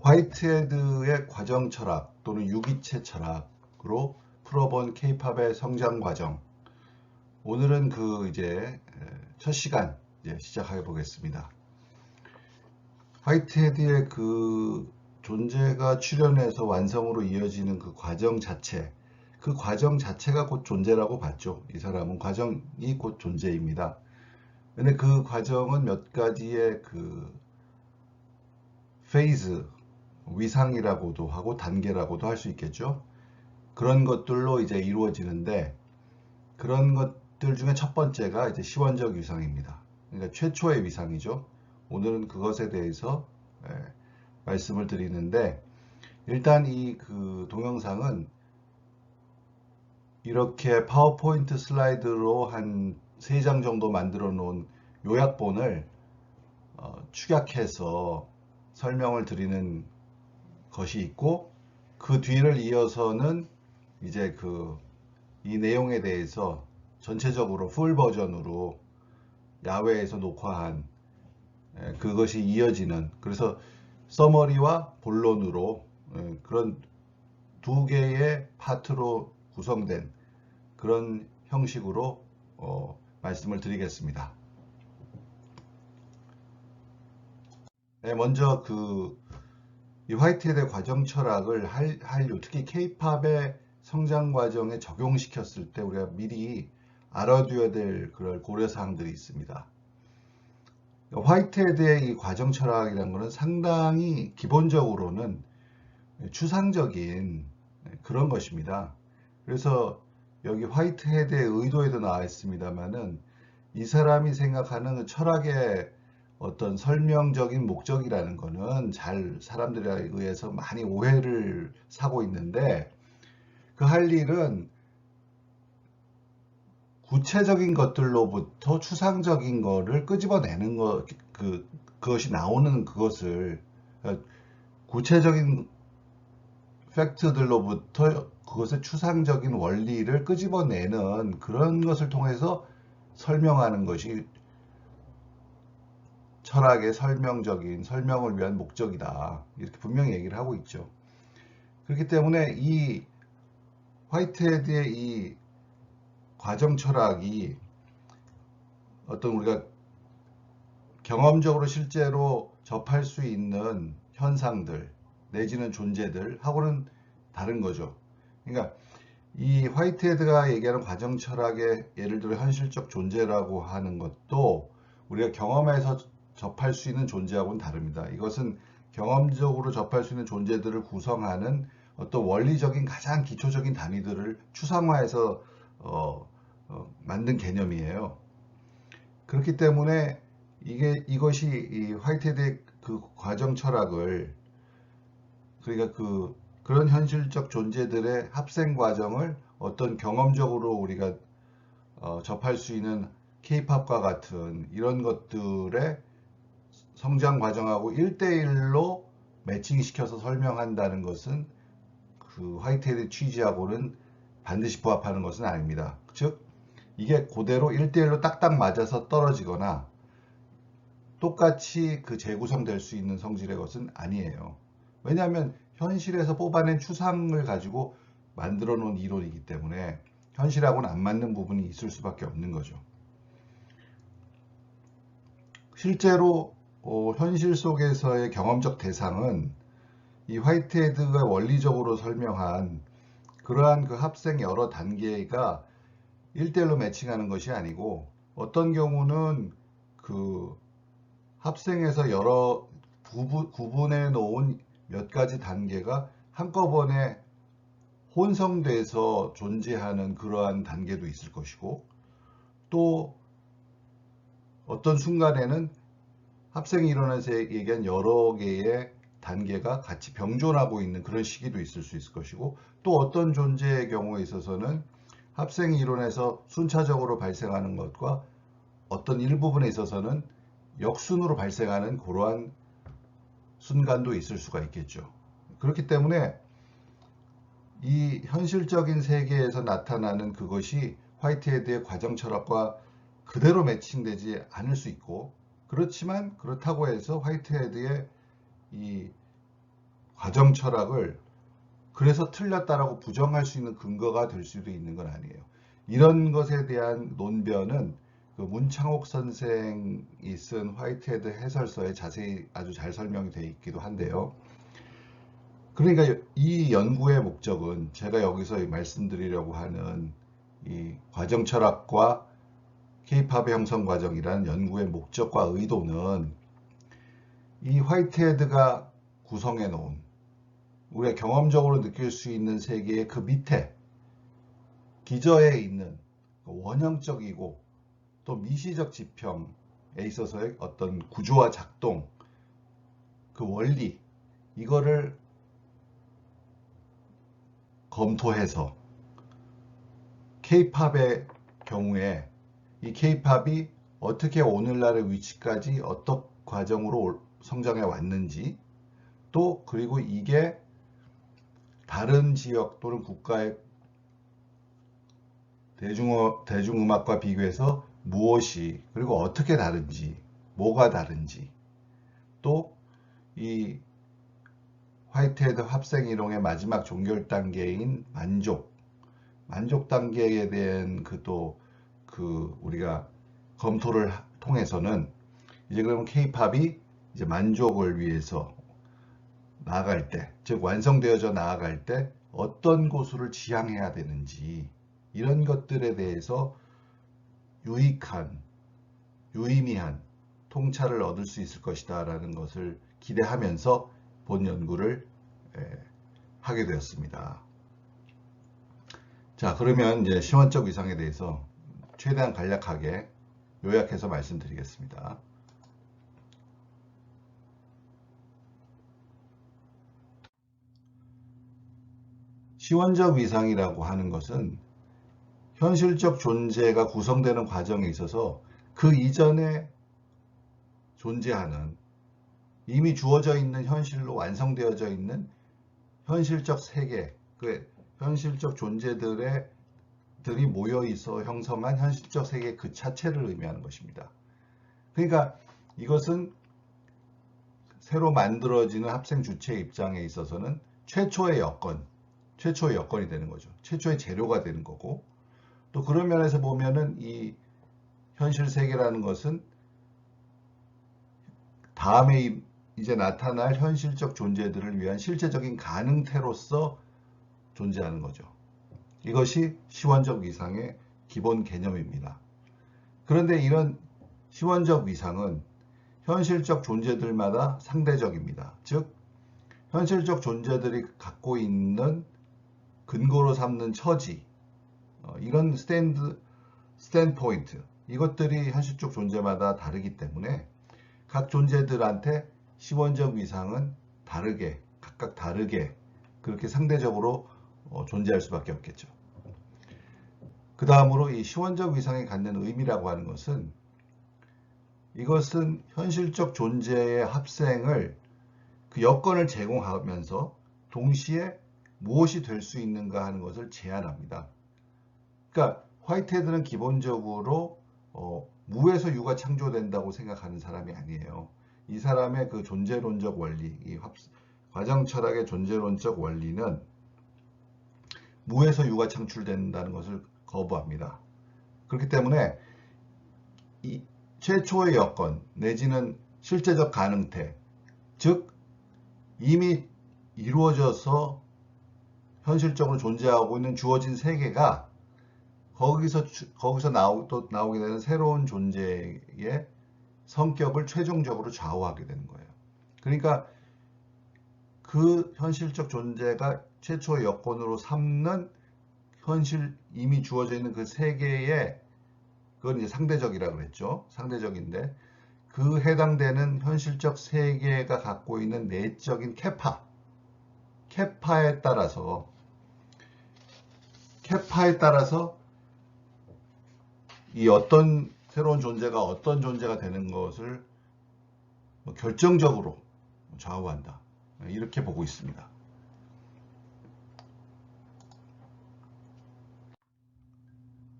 화이트헤드의 과정 철학 또는 유기체 철학으로 풀어본 케이팝의 성장 과정. 오늘은 이제 첫 시간 시작해 보겠습니다. 화이트헤드의 존재가 출현해서 완성으로 이어지는 그 과정 자체, 그 과정 자체가 곧 존재라고 봤죠. 이 사람은 과정이 곧 존재입니다. 근데 그 과정은 몇 가지의 페이즈, 위상이라고도 하고 단계라고도 할 수 있겠죠. 그런 것들로 이제 이루어지는데, 그런 것들 중에 첫 번째가 이제 시원적 위상입니다. 그러니까 최초의 위상이죠. 오늘은 그것에 대해서 말씀을 드리는데, 일단 동영상은 이렇게 파워포인트 슬라이드로 한 3장 정도 만들어 놓은 요약본을 축약해서 설명을 드리는 것이 있고, 그 뒤를 이어서는 이제 이 내용에 대해서 전체적으로 풀 버전으로 야외에서 녹화한 그것이 이어지는, 그래서 서머리와 본론으로 그런 두 개의 파트로 구성된 그런 형식으로 말씀을 드리겠습니다. 먼저 이 화이트헤드의 과정 철학을 한류, 특히 케이팝의 성장 과정에 적용시켰을 때 우리가 미리 알아둬야 될 그런 고려사항들이 있습니다. 화이트헤드의 이 과정 철학이라는 것은 상당히 기본적으로는 추상적인 그런 것입니다. 그래서 여기 화이트헤드의 의도에도 나와 있습니다만은 이 사람이 생각하는 철학의 어떤 설명적인 목적이라는 것은 잘 사람들에 의해서 많이 오해를 사고 있는데, 그 할 일은 구체적인 것들로부터 추상적인 거를 끄집어내는 그것이 나오는 그것을, 구체적인 팩트들로부터 그것의 추상적인 원리를 끄집어내는 그런 것을 통해서 설명하는 것이 철학의 설명을 위한 목적이다. 이렇게 분명히 얘기를 하고 있죠. 그렇기 때문에 이 화이트헤드의 이 과정 철학이 어떤 우리가 경험적으로 실제로 접할 수 있는 현상들 내지는 존재들하고는 다른 거죠. 그러니까 이 화이트헤드가 얘기하는 과정 철학의 예를 들어 현실적 존재라고 하는 것도 우리가 경험에서 접할 수 있는 존재하고는 다릅니다. 이것은 경험적으로 접할 수 있는 존재들을 구성하는 어떤 원리적인 가장 기초적인 단위들을 추상화해서 만든 개념이에요. 그렇기 때문에 이것이 이 화이트헤드의 그 과정 철학을, 그러니까 그런 현실적 존재들의 합생 과정을 어떤 경험적으로 우리가 접할 수 있는 케이팝과 같은 이런 것들의 성장 과정하고 1대1로 매칭시켜서 설명한다는 것은 그 화이트헤드 취지하고는 반드시 부합하는 것은 아닙니다. 즉 이게 그대로 1대1로 딱딱 맞아서 떨어지거나 똑같이 재구성될 수 있는 성질의 것은 아니에요. 왜냐하면 현실에서 뽑아낸 추상을 가지고 만들어 놓은 이론이기 때문에 현실하고는 안 맞는 부분이 있을 수밖에 없는 거죠. 실제로 현실 속에서의 경험적 대상은 이 화이트헤드가 원리적으로 설명한 그러한 그 합생 여러 단계가 1대1로 매칭하는 것이 아니고, 어떤 경우는 합생에서 여러 구분해 놓은 몇 가지 단계가 한꺼번에 혼성돼서 존재하는 그러한 단계도 있을 것이고, 또 어떤 순간에는 합생이 일어나서 얘기한 여러 개의 단계가 같이 병존하고 있는 그런 시기도 있을 수 있을 것이고, 또 어떤 존재의 경우에 있어서는 합생이 일어나서 순차적으로 발생하는 것과 어떤 일부분에 있어서는 역순으로 발생하는 그러한 순간도 있을 수가 있겠죠. 그렇기 때문에 이 현실적인 세계에서 나타나는 그것이 화이트헤드의 과정 철학과 그대로 매칭되지 않을 수 있고, 그렇지만 그렇다고 해서 화이트헤드의 이 과정 철학을 그래서 틀렸다라고 부정할 수 있는 근거가 될 수도 있는 건 아니에요. 이런 것에 대한 논변은 그 문창옥 선생이 쓴 화이트헤드 해설서에 자세히 아주 잘 설명이 되어 있기도 한데요. 그러니까 이 연구의 목적은 제가 여기서 말씀드리려고 하는 이 과정 철학과 K-팝의 형성 과정이라는 연구의 목적과 의도는 이 화이트헤드가 구성해 놓은 우리가 경험적으로 느낄 수 있는 세계의 그 밑에 기저에 있는 원형적이고 또 미시적 지평에 있어서의 어떤 구조와 작동, 그 원리, 이거를 검토해서 K-팝의 경우에 이 K-팝이 어떻게 오늘날의 위치까지 어떤 과정으로 성장해 왔는지, 또 그리고 이게 다른 지역 또는 국가의 대중음악과 비교해서 무엇이 그리고 어떻게 다른지, 뭐가 다른지, 또 이 화이트헤드 합생이론의 마지막 종결 단계인 만족 단계에 대한 우리가 검토를 통해서는 이제 그러면 K-팝이 이제 만족을 위해서 나아갈 때, 즉 완성되어져 나아갈 때 어떤 곳으로 지향해야 되는지, 이런 것들에 대해서 유의미한 통찰을 얻을 수 있을 것이다 라는 것을 기대하면서 본 연구를 하게 되었습니다. 자, 그러면 이제 시원적 위상에 대해서 최대한 간략하게 요약해서 말씀드리겠습니다. 시원적 위상이라고 하는 것은 현실적 존재가 구성되는 과정에 있어서 그 이전에 존재하는 이미 주어져 있는 현실로 완성되어져 있는 현실적 세계, 그 현실적 존재들이 모여 있어 형성한 현실적 세계 그 자체를 의미하는 것입니다. 그러니까 이것은 새로 만들어지는 합생 주체의 입장에 있어서는 최초의 여건이 되는 거죠. 최초의 재료가 되는 거고, 또 그런 면에서 보면은 이 현실 세계라는 것은 다음에 이제 나타날 현실적 존재들을 위한 실제적인 가능태로서 존재하는 거죠. 이것이 시원적 위상의 기본 개념입니다. 그런데 이런 시원적 위상은 현실적 존재들마다 상대적입니다. 즉, 현실적 존재들이 갖고 있는 근거로 삼는 처지, 이런 스탠포인트, 이것들이 현실적 존재마다 다르기 때문에 각 존재들한테 시원적 위상은 각각 다르게 그렇게 상대적으로 존재할 수밖에 없겠죠. 그 다음으로 이 시원적 위상이 갖는 의미라고 하는 것은 이것은 현실적 존재의 합생을 그 여건을 제공하면서 동시에 무엇이 될 수 있는가 하는 것을 제한합니다. 그러니까 화이트헤드는 기본적으로 무에서 유가 창조된다고 생각하는 사람이 아니에요. 이 사람의 그 존재론적 원리, 이 과정 철학의 존재론적 원리는 무에서 유가 창출된다는 것을 거부합니다. 그렇기 때문에 이 최초의 여건 내지는 실제적 가능태, 즉 이미 이루어져서 현실적으로 존재하고 있는 주어진 세계가 거기서 나오게 되는 새로운 존재의 성격을 최종적으로 좌우하게 되는 거예요. 그러니까 그 현실적 존재가 최초의 여건으로 삼는 이미 주어져 있는 그 세계에, 그건 이제 상대적이라고 그랬죠. 상대적인데 그 해당되는 현실적 세계가 갖고 있는 내적인 캐파에 따라서 이 어떤 새로운 존재가 어떤 존재가 되는 것을 결정적으로 좌우한다. 이렇게 보고 있습니다.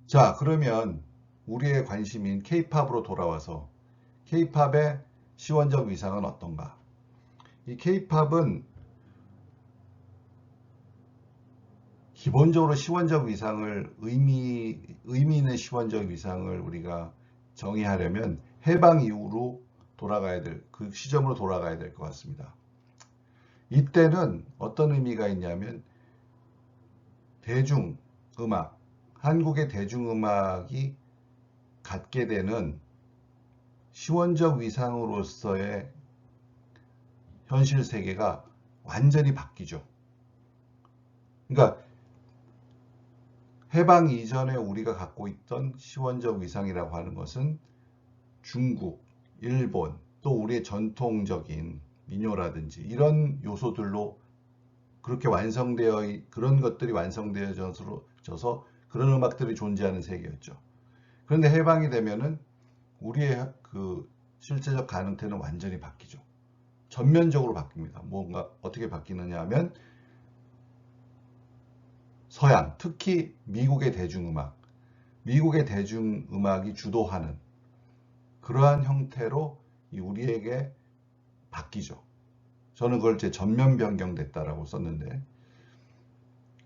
자, 그러면 우리의 관심인 K-팝으로 돌아와서 K-팝의 시원적 위상은 어떤가? 이 K-팝은 기본적으로 시원적 위상을 의미 있는 시원적 위상을 우리가 정의하려면 해방 이후로 돌아가야 될, 그 시점으로 돌아가야 될 것 같습니다. 이때는 어떤 의미가 있냐면 대중음악, 한국의 대중음악이 갖게 되는 시원적 위상으로서의 현실 세계가 완전히 바뀌죠. 그러니까 해방 이전에 우리가 갖고 있던 시원적 위상이라고 하는 것은 중국, 일본, 또 우리의 전통적인 민요라든지 이런 요소들로 그렇게 그런 것들이 완성되어져서 그런 음악들이 존재하는 세계였죠. 그런데 해방이 되면은 우리의 그 실제적 가능태는 완전히 바뀌죠. 전면적으로 바뀝니다. 뭔가 어떻게 바뀌느냐 하면 서양, 특히 미국의 대중음악이 주도하는 그러한 형태로 우리에게 바뀌죠. 저는 그걸 제 전면 변경됐다라고 썼는데,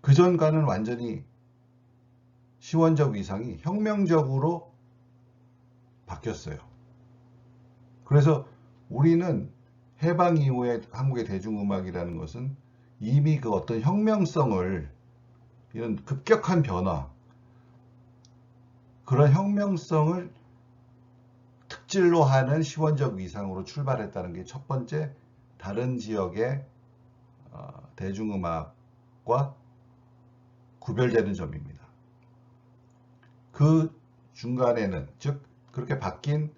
그전과는 완전히 시원적 위상이 혁명적으로 바뀌었어요. 그래서 우리는 해방 이후에 한국의 대중음악이라는 것은 이미 그 어떤 혁명성을, 이런 급격한 변화, 그런 혁명성을 특질로 하는 시원적 위상으로 출발했다는 게 첫 번째 다른 지역의 대중음악과 구별되는 점입니다. 그 중간에는, 즉 그렇게 바뀐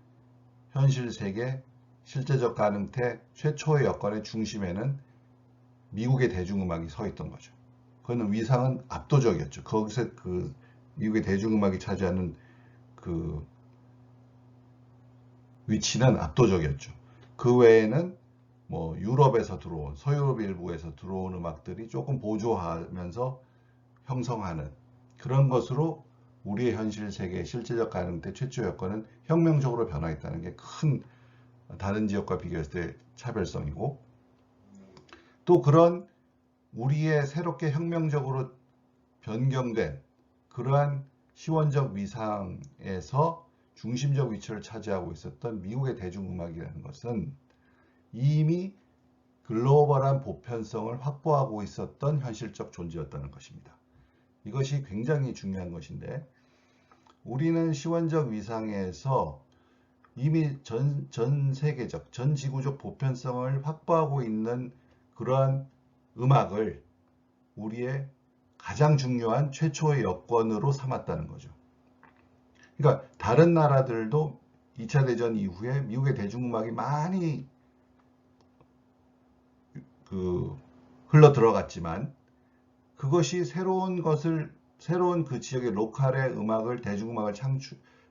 현실 세계 실제적 가능태 최초의 여건의 중심에는 미국의 대중음악이 서 있던 거죠. 그거는 위상은 압도적이었죠. 거기서 그 미국의 대중음악이 차지하는 그 위치는 압도적이었죠. 그 외에는 뭐 유럽에서 들어온, 서유럽 일부에서 들어온 음악들이 조금 보조하면서 형성하는 그런 것으로 우리의 현실 세계의 실제적 가능태 최초 여건은 혁명적으로 변화했다는 게 큰 다른 지역과 비교했을 때 차별성이고, 또 그런 우리의 새롭게 혁명적으로 변경된 그러한 시원적 위상에서 중심적 위치를 차지하고 있었던 미국의 대중음악이라는 것은 이미 글로벌한 보편성을 확보하고 있었던 현실적 존재였다는 것입니다. 이것이 굉장히 중요한 것인데, 우리는 시원적 위상에서 이미 전 세계적, 전 지구적 보편성을 확보하고 있는 그러한 음악을 우리의 가장 중요한 최초의 여건으로 삼았다는 거죠. 그러니까 다른 나라들도 2차 대전 이후에 미국의 대중음악이 많이 흘러 들어갔지만, 그것이 새로운 그 지역의 로컬의 음악을, 대중음악을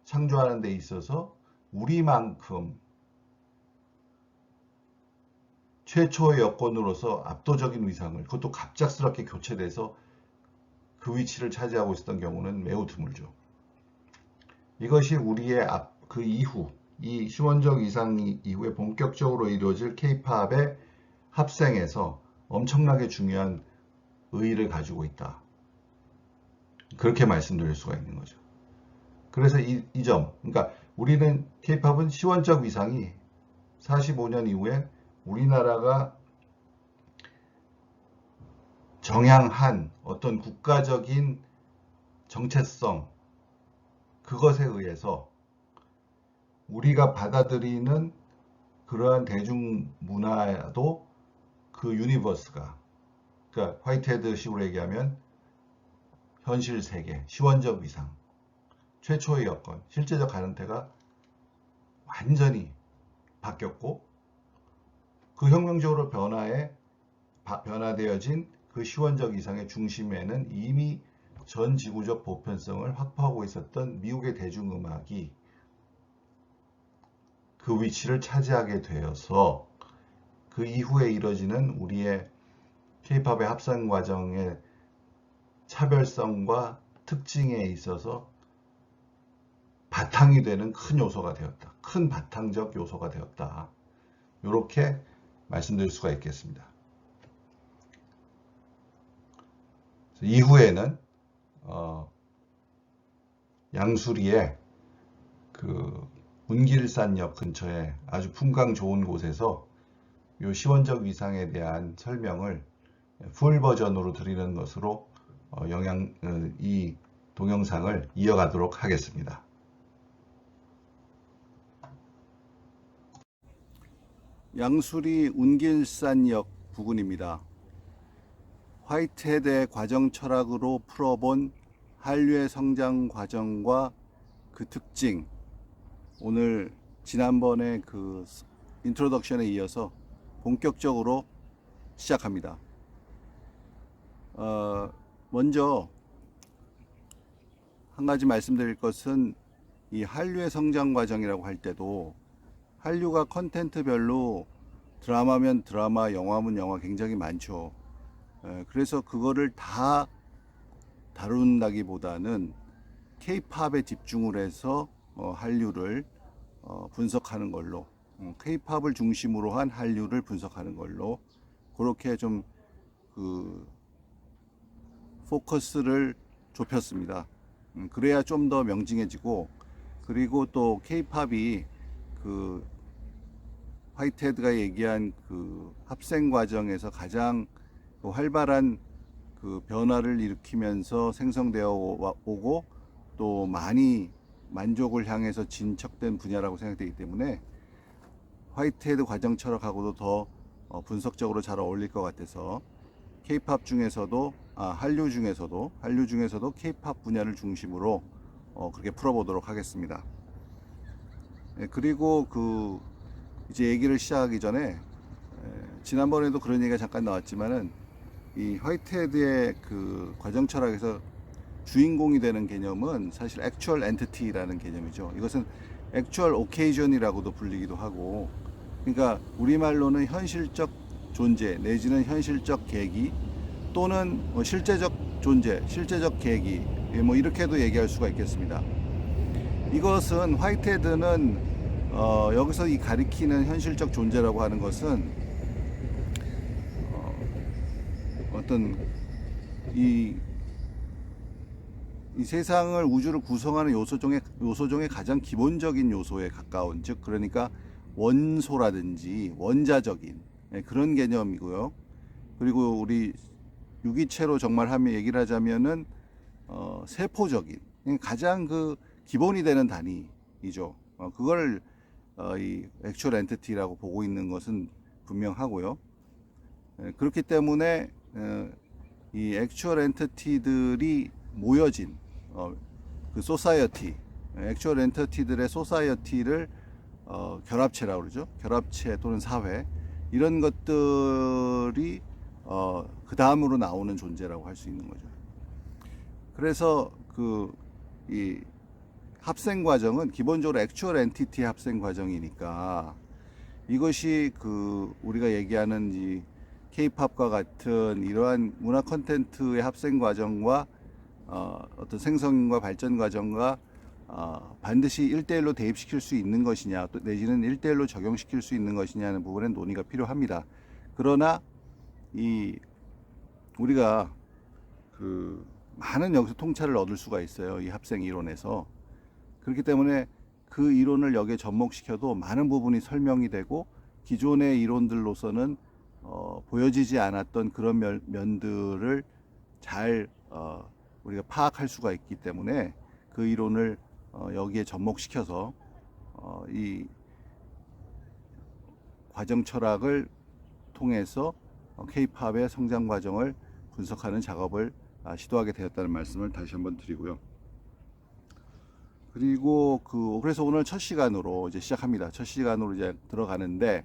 창조하는 데 있어서 우리만큼 최초의 여건으로서 압도적인 위상을, 그것도 갑작스럽게 교체돼서 그 위치를 차지하고 있었던 경우는 매우 드물죠. 이것이 우리의 그 이후, 이 시원적 위상 이후에 본격적으로 이루어질 K-팝의 합생에서 엄청나게 중요한 의의를 가지고 있다. 그렇게 말씀드릴 수가 있는 거죠. 그래서 이 점, 그러니까 우리는 K-팝은 시원적 위상이 45년 이후에 우리나라가 정향한 어떤 국가적인 정체성, 그것에 의해서 우리가 받아들이는 그러한 대중문화도 그 유니버스가, 그러니까 화이트헤드식으로 얘기하면 현실 세계, 시원적 위상, 최초의 여건, 실제적 가능태가 완전히 바뀌었고, 그 혁명적으로 변화되어진 그 시원적 위상의 중심에는 이미 전 지구적 보편성을 확보하고 있었던 미국의 대중음악이 그 위치를 차지하게 되어서 그 이후에 이뤄지는 우리의 K-팝의 합성 과정의 차별성과 특징에 있어서 바탕이 되는 큰 요소가 되었다. 큰 바탕적 요소가 되었다. 이렇게 말씀드릴 수가 있겠습니다. 이후에는 양수리에 그 운길산역 근처에 아주 풍광 좋은 곳에서 요 시원적 위상에 대한 설명을 풀 버전으로 드리는 것으로 이 동영상을 이어가도록 하겠습니다. 양수리 운길산역 부근입니다. 화이트헤드의 과정 철학으로 풀어본 한류의 성장 과정과 그 특징, 오늘 지난번에 그 인트로덕션에 이어서 본격적으로 시작합니다. 먼저 한 가지 말씀드릴 것은 이 한류의 성장 과정이라고 할 때도 한류가 컨텐트별로 드라마면 드라마, 영화면 영화 굉장히 많죠. 그래서 그거를 다 다룬다기보다는 K-팝에 집중을 해서 한류를 분석하는 걸로, K-팝을 중심으로 한 한류를 분석하는 걸로 그렇게 좀 그 포커스를 좁혔습니다. 그래야 좀 더 명징해지고, 그리고 또 K-팝이 그 화이트헤드가 얘기한 그 합생 과정에서 가장 활발한 그 변화를 일으키면서 생성되어 오고 또 많이 만족을 향해서 진척된 분야라고 생각되기 때문에 화이트헤드 과정 철학하고도 더 분석적으로 잘 어울릴 것 같아서 K-팝 중에서도 한류 중에서도 K-팝 분야를 중심으로 그렇게 풀어보도록 하겠습니다. 그리고 그 이제 얘기를 시작하기 전에 지난번에도 그런 얘기가 잠깐 나왔지만은 이 화이트헤드의 그 과정 철학에서 주인공이 되는 개념은 사실 액츄얼 엔티티라는 개념이죠. 이것은 액츄얼 오케이전이라고도 불리기도 하고, 그러니까 우리말로는 현실적 존재 내지는 현실적 계기 또는 실제적 존재, 실제적 계기, 뭐 이렇게도 얘기할 수가 있겠습니다. 이것은 화이트헤드는 여기서 이 가리키는 현실적 존재라고 하는 것은 어떤 이 세상을, 우주를 구성하는 요소 중에 가장 기본적인 요소에 가까운, 즉 그러니까 원소라든지 원자적인 그런 개념이고요. 그리고 우리 유기체로 정말 얘기를 하자면은 세포적인 가장 그 기본이 되는 단위이죠. 그걸 이 액츄얼 엔티티라고 보고 있는 것은 분명하고요. 그렇기 때문에 이 액츄얼 엔티티들이 모여진 그 소사이어티, 액츄얼 엔티티들의 소사이어티를 결합체라고 그러죠. 결합체 또는 사회, 이런 것들이 그 다음으로 나오는 존재라고 할 수 있는 거죠. 그래서 이 합생 과정은 기본적으로 액츄얼 엔티티 합생 과정이니까, 이것이 우리가 얘기하는 이 K-팝과 같은 이러한 문화 콘텐츠의 합생 과정과 어떤 생성과 발전 과정과 반드시 1대1로 대입시킬 수 있는 것이냐, 또 내지는 1대1로 적용시킬 수 있는 것이냐는 부분에 논의가 필요합니다. 그러나 우리가 많은 여기서 통찰을 얻을 수가 있어요. 이 합생 이론에서. 그렇기 때문에 그 이론을 여기에 접목시켜도 많은 부분이 설명이 되고, 기존의 이론들로서는 보여지지 않았던 그런 면들을 잘 우리가 파악할 수가 있기 때문에 그 이론을 여기에 접목시켜서 이 과정 철학을 통해서 K-팝의 성장 과정을 분석하는 작업을 시도하게 되었다는 말씀을 다시 한번 드리고요. 그리고 그래서 오늘 첫 시간으로 이제 시작합니다. 첫 시간으로 이제 들어가는데,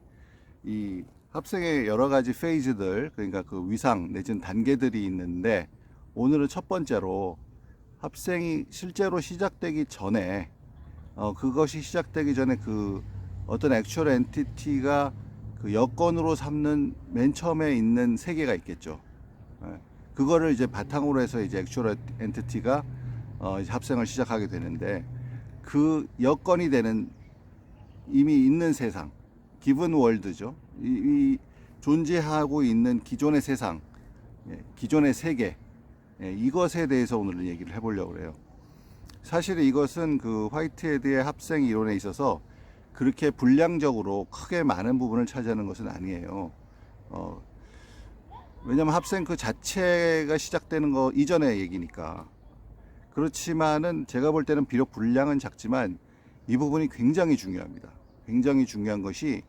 이 합생의 여러 가지 페이즈들, 그러니까 그 위상 내지는 단계들이 있는데, 오늘은 첫 번째로 합생이 실제로 시작되기 전에 그것이 시작되기 전에 어떤 액츄얼 엔티티가 그 여건으로 삼는 맨 처음에 있는 세계가 있겠죠. 그거를 이제 바탕으로 해서 이제 액츄얼 엔티티가 이제 합생을 시작하게 되는데, 그 여건이 되는 이미 있는 세상, 기븐 월드죠. 이 존재하고 있는 기존의 세상, 기존의 세계, 이것에 대해서 오늘은 얘기를 해보려고 해요. 사실 이것은 그 화이트헤드의 합생 이론에 있어서 그렇게 분량적으로 크게 많은 부분을 차지하는 것은 아니에요. 왜냐면 합생 그 자체가 시작되는 거 이전의 얘기니까. 그렇지만은 제가 볼 때는 비록 분량은 작지만 이 부분이 굉장히 중요합니다. 굉장히 중요한 것이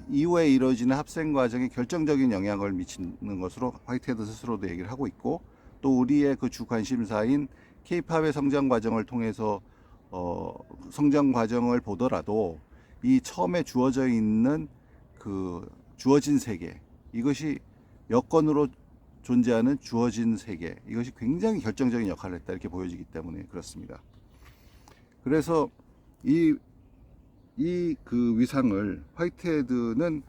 이후에 이루어지는 합생 과정에 결정적인 영향을 미치는 것으로 화이트헤드 스스로도 얘기를 하고 있고, 또 우리의 그 주 관심사인 K-팝의 성장 과정을 통해서 성장 과정을 보더라도 이 처음에 주어져 있는 그 주어진 세계, 이것이 여건으로 존재하는 주어진 세계, 이것이 굉장히 결정적인 역할을 했다, 이렇게 보여지기 때문에 그렇습니다. 그래서 이 그 위상을 화이트헤드는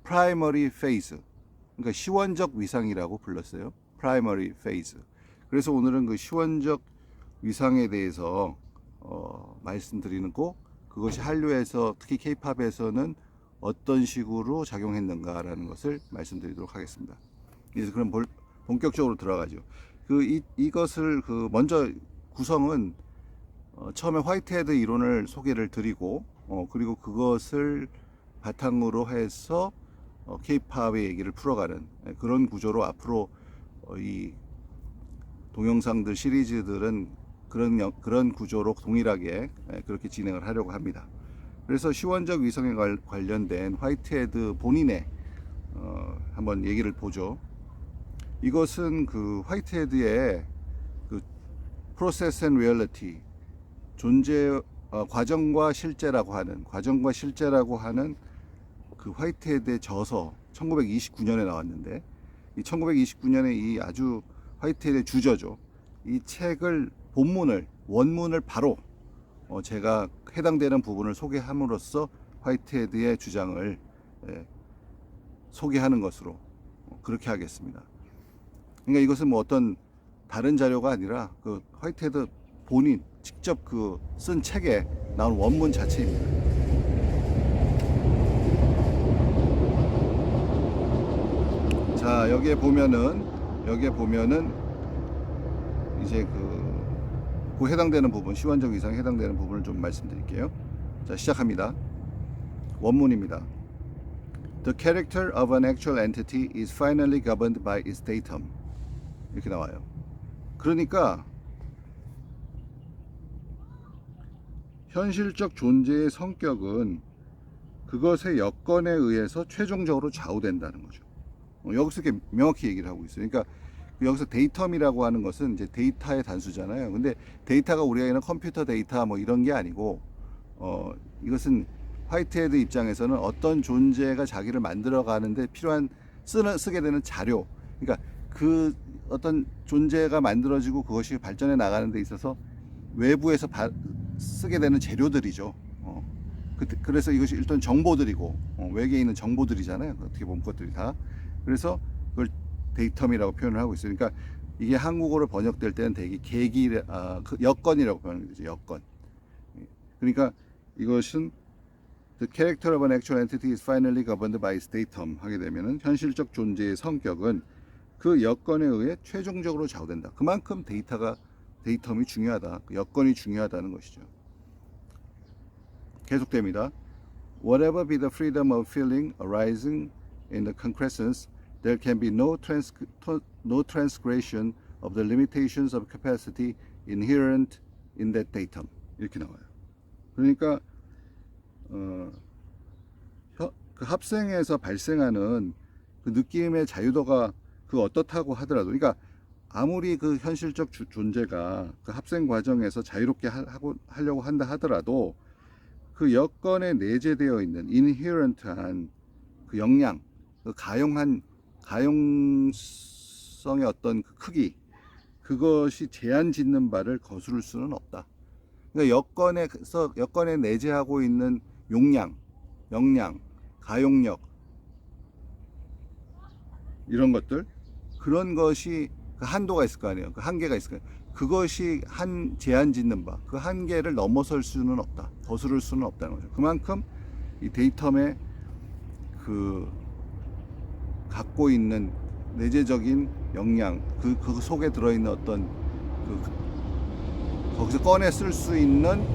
프라이머리 페이즈, 그러니까 시원적 위상이라고 불렀어요. 프라이머리 페이즈. 그래서 오늘은 그 시원적 위상에 대해서 말씀드리는 거, 그것이 한류에서 특히 K-팝에서는 어떤 식으로 작용했는가라는 것을 말씀드리도록 하겠습니다. 그래서 그럼 본격적으로 들어가죠. 이것을 먼저 구성은 처음에 화이트헤드 이론을 소개를 드리고, 그리고 그것을 바탕으로 해서 K-팝의 얘기를 풀어가는 그런 구조로 앞으로 이 동영상들 시리즈들은 그런 구조로 동일하게 그렇게 진행을 하려고 합니다. 그래서 시원적 위성에 관련된 화이트헤드 본인의 한번 얘기를 보죠. 이것은 그 화이트헤드의 그 프로세스 앤 리얼리티, 존재 과정과 실제라고 하는 그 화이트헤드의 저서 1929년에 나왔는데, 이 1929년에 이 아주 화이트헤드의 주저죠. 이 책을 원문을 바로 제가 해당되는 부분을 소개함으로써 화이트헤드의 주장을 소개하는 것으로 그렇게 하겠습니다. 그러니까 이것은 뭐 어떤 다른 자료가 아니라 그 화이트헤드 본인 직접 쓴 책에 나온 원문 자체입니다. 자, 여기에 보면은 이제 그 해당되는 부분, 시원적 위상에 해당되는 부분을 좀 말씀드릴게요. 자, 시작합니다. 원문입니다. The character of an actual entity is finally governed by its datum. 이렇게 나와요. 그러니까 현실적 존재의 성격은 그것의 여건에 의해서 최종적으로 좌우된다는 거죠. 여기서 이렇게 명확히 얘기를 하고 있어요. 그러니까 여기서 데이텀이라고 하는 것은 이제 데이터의 단수잖아요. 근데 데이터가 우리가 있는 컴퓨터 데이터 뭐 이런 게 아니고, 이것은 화이트헤드 입장에서는 어떤 존재가 자기를 만들어 가는데 필요한 쓰게 되는 자료, 그러니까 그 어떤 존재가 만들어지고 그것이 발전해 나가는 데 있어서 외부에서 쓰게 되는 재료들이죠. 그래서 이것이 일단 정보들이고, 외계에 있는 정보들이잖아요. 어떻게 보면 그것들이 다. 그래서 그걸 데이텀이라고 표현을 하고 있어요. 그러니까 이게 한국어로 번역될 때는 되게 그 여건이라고 표현이 되죠. 여건. 그러니까 이것은 The character of an actual entity is finally governed by its datum 하게 되면은 현실적 존재의 성격은 그 여건에 의해 최종적으로 좌우된다. 그만큼 데이텀이 중요하다. 여건이 중요하다는 것이죠. 계속됩니다. Whatever be the freedom of feeling arising in the concrescence, there can be no transgression of the limitations of capacity inherent in that datum. 이렇게 나와요. 그러니까 그 합생에서 발생하는 그 느낌의 자유도가 어떻다고 하더라도, 그러니까 아무리 그 현실적 존재가 그 합생 과정에서 자유롭게 하려고 한다 하더라도 그 여건에 내재되어 있는 인헤런트한 그 역량, 그 가용성의 어떤 그 크기, 그것이 제한 짓는 바를 거스를 수는 없다. 그러니까 여건에 내재하고 있는 용량, 역량, 가용력, 이런 것들, 그런 것이 그 한도가 있을 거 아니에요. 그 한계가 있을 거예요. 그것이 제한 짓는 바, 그 한계를 넘어설 수는 없다. 거스를 수는 없다는 거죠. 그만큼 이 데이텀의 그 갖고 있는 내재적인 역량, 그 속에 들어있는 어떤 거기서 꺼내 쓸 수 있는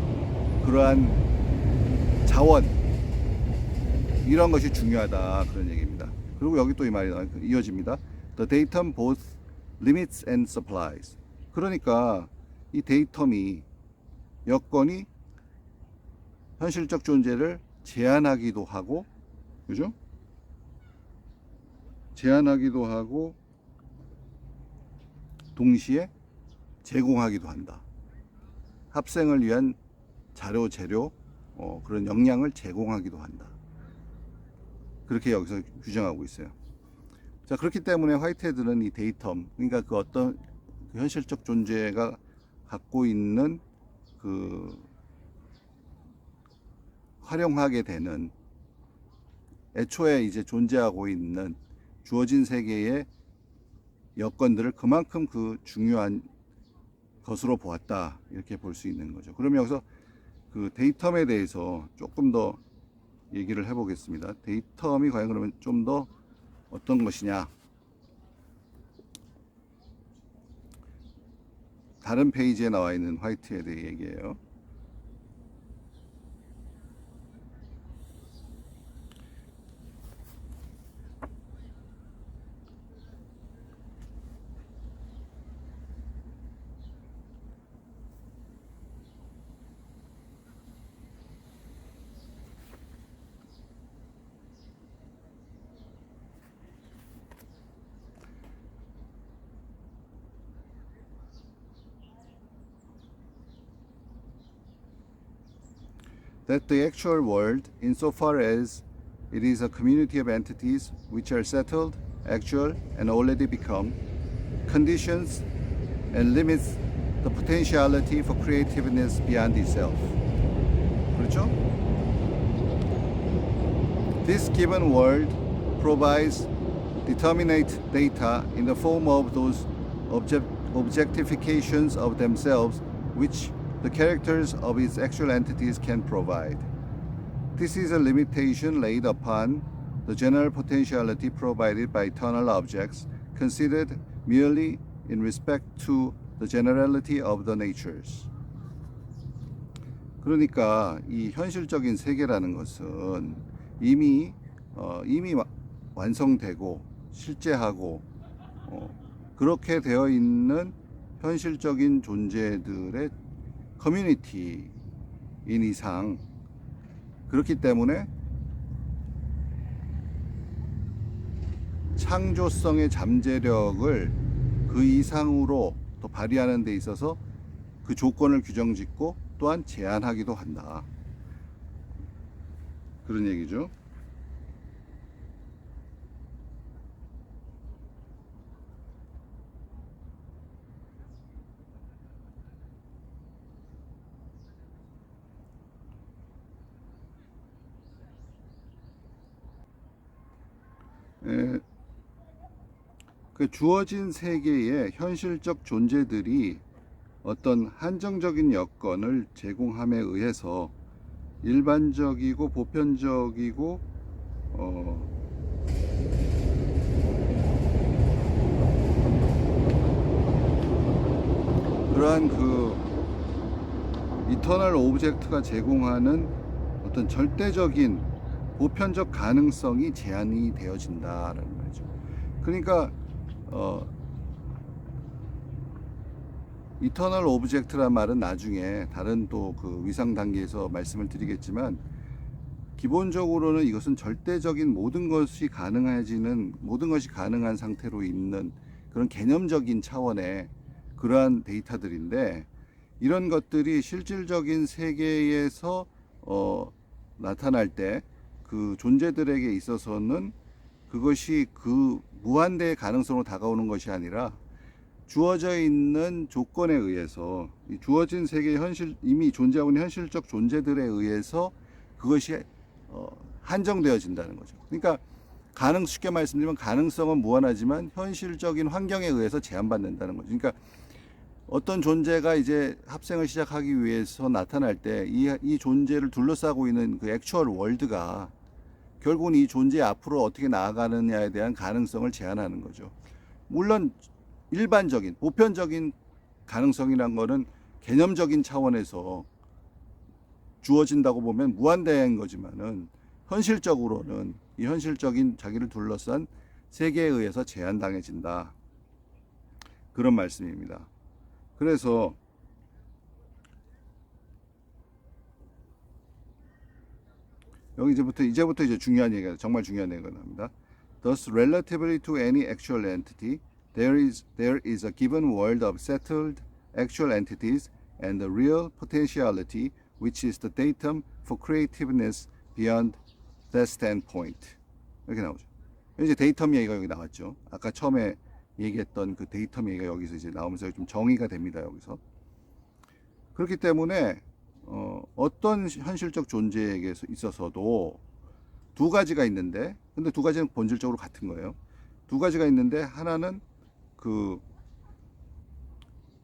그러한 자원, 이런 것이 중요하다, 그런 얘기입니다. 그리고 여기 또 이 말이 이어집니다. The datum both limits and supplies. 그러니까 이 데이텀이, 여건이 현실적 존재를 제한하기도 하고, 그죠? 제한하기도 하고 동시에 제공하기도 한다. 합생을 위한 자료, 재료, 그런 역량을 제공하기도 한다. 그렇게 여기서 규정하고 있어요. 자, 그렇기 때문에 화이트헤드는 이 데이텀, 그러니까 그 어떤 그 현실적 존재가 갖고 있는 그 활용하게 되는, 애초에 이제 존재하고 있는 주어진 세계의 여건들을 그만큼 그 중요한 것으로 보았다, 이렇게 볼 수 있는 거죠. 그러면 여기서 그 데이텀에 대해서 조금 더 얘기를 해보겠습니다. 데이텀이 과연 그러면 좀 더 어떤 것이냐, 다른 페이지에 나와 있는 화이트헤드의 얘기예요. That the actual world, insofar as it is a community of entities which are settled, actual, and already become, conditions and limits the potentiality for creativeness beyond itself. 그렇죠? This given world provides determinate data in the form of those objectifications of themselves which the characters of its actual entities can provide. This is a limitation laid upon the general potentiality provided by eternal objects, considered merely in respect to the generality of the natures. 그러니까 이 현실적인 세계라는 것은 이미 완성되고 실제하고 그렇게 되어 있는 현실적인 존재들의 커뮤니티인 이상, 그렇기 때문에 창조성의 잠재력을 그 이상으로 또 발휘하는 데 있어서 그 조건을 규정짓고 또한 제한하기도 한다, 그런 얘기죠. 그 주어진 세계의 현실적 존재들이 어떤 한정적인 여건을 제공함에 의해서 일반적이고 보편적이고 그러한 그 이터널 오브젝트가 제공하는 어떤 절대적인 보편적 가능성이 제한이 되어진다라는 말이죠. 그러니까 이터널 오브젝트란 말은 나중에 다른 또 그 위상 단계에서 말씀을 드리겠지만, 기본적으로는 이것은 절대적인 모든 것이 가능한 상태로 있는 그런 개념적인 차원의 그러한 데이터들인데, 이런 것들이 실질적인 세계에서 나타날 때 그 존재들에게 있어서는 그것이 그 무한대의 가능성으로 다가오는 것이 아니라 주어져 있는 조건에 의해서, 이 주어진 세계의 이미 존재하고 있는 현실적 존재들에 의해서 그것이 한정되어진다는 거죠. 그러니까 쉽게 말씀드리면 가능성은 무한하지만 현실적인 환경에 의해서 제한받는다는 거죠. 그러니까 어떤 존재가 이제 합생을 시작하기 위해서 나타날 때 이 존재를 둘러싸고 있는 그 액추얼 월드가 결국은 이 존재 앞으로 어떻게 나아가느냐에 대한 가능성을 제한하는 거죠. 물론 일반적인 보편적인 가능성이란 거는 개념적인 차원에서 주어진다고 보면 무한대인 거지만은 현실적으로는 이 현실적인 자기를 둘러싼 세계에 의해서 제한당해진다. 그런 말씀입니다. 그래서 여기 이제부터 이제 중요한 얘기가 정말 중요한 얘기가 나옵니다. Thus, relatively to any actual entity, there is a given world of settled actual entities and the real potentiality, which is the datum for creativeness beyond that standpoint. 이렇게 나오죠. 이제 데이텀 얘기가 여기 나왔죠. 아까 처음에 얘기했던 그 데이텀 얘기가 여기서 이제 나오면서 좀 정의가 됩니다. 여기서. 그렇기 때문에 어떤 현실적 존재에게 있어서도 두 가지가 있는데, 근데 두 가지는 본질적으로 같은 거예요. 두 가지가 있는데, 하나는 그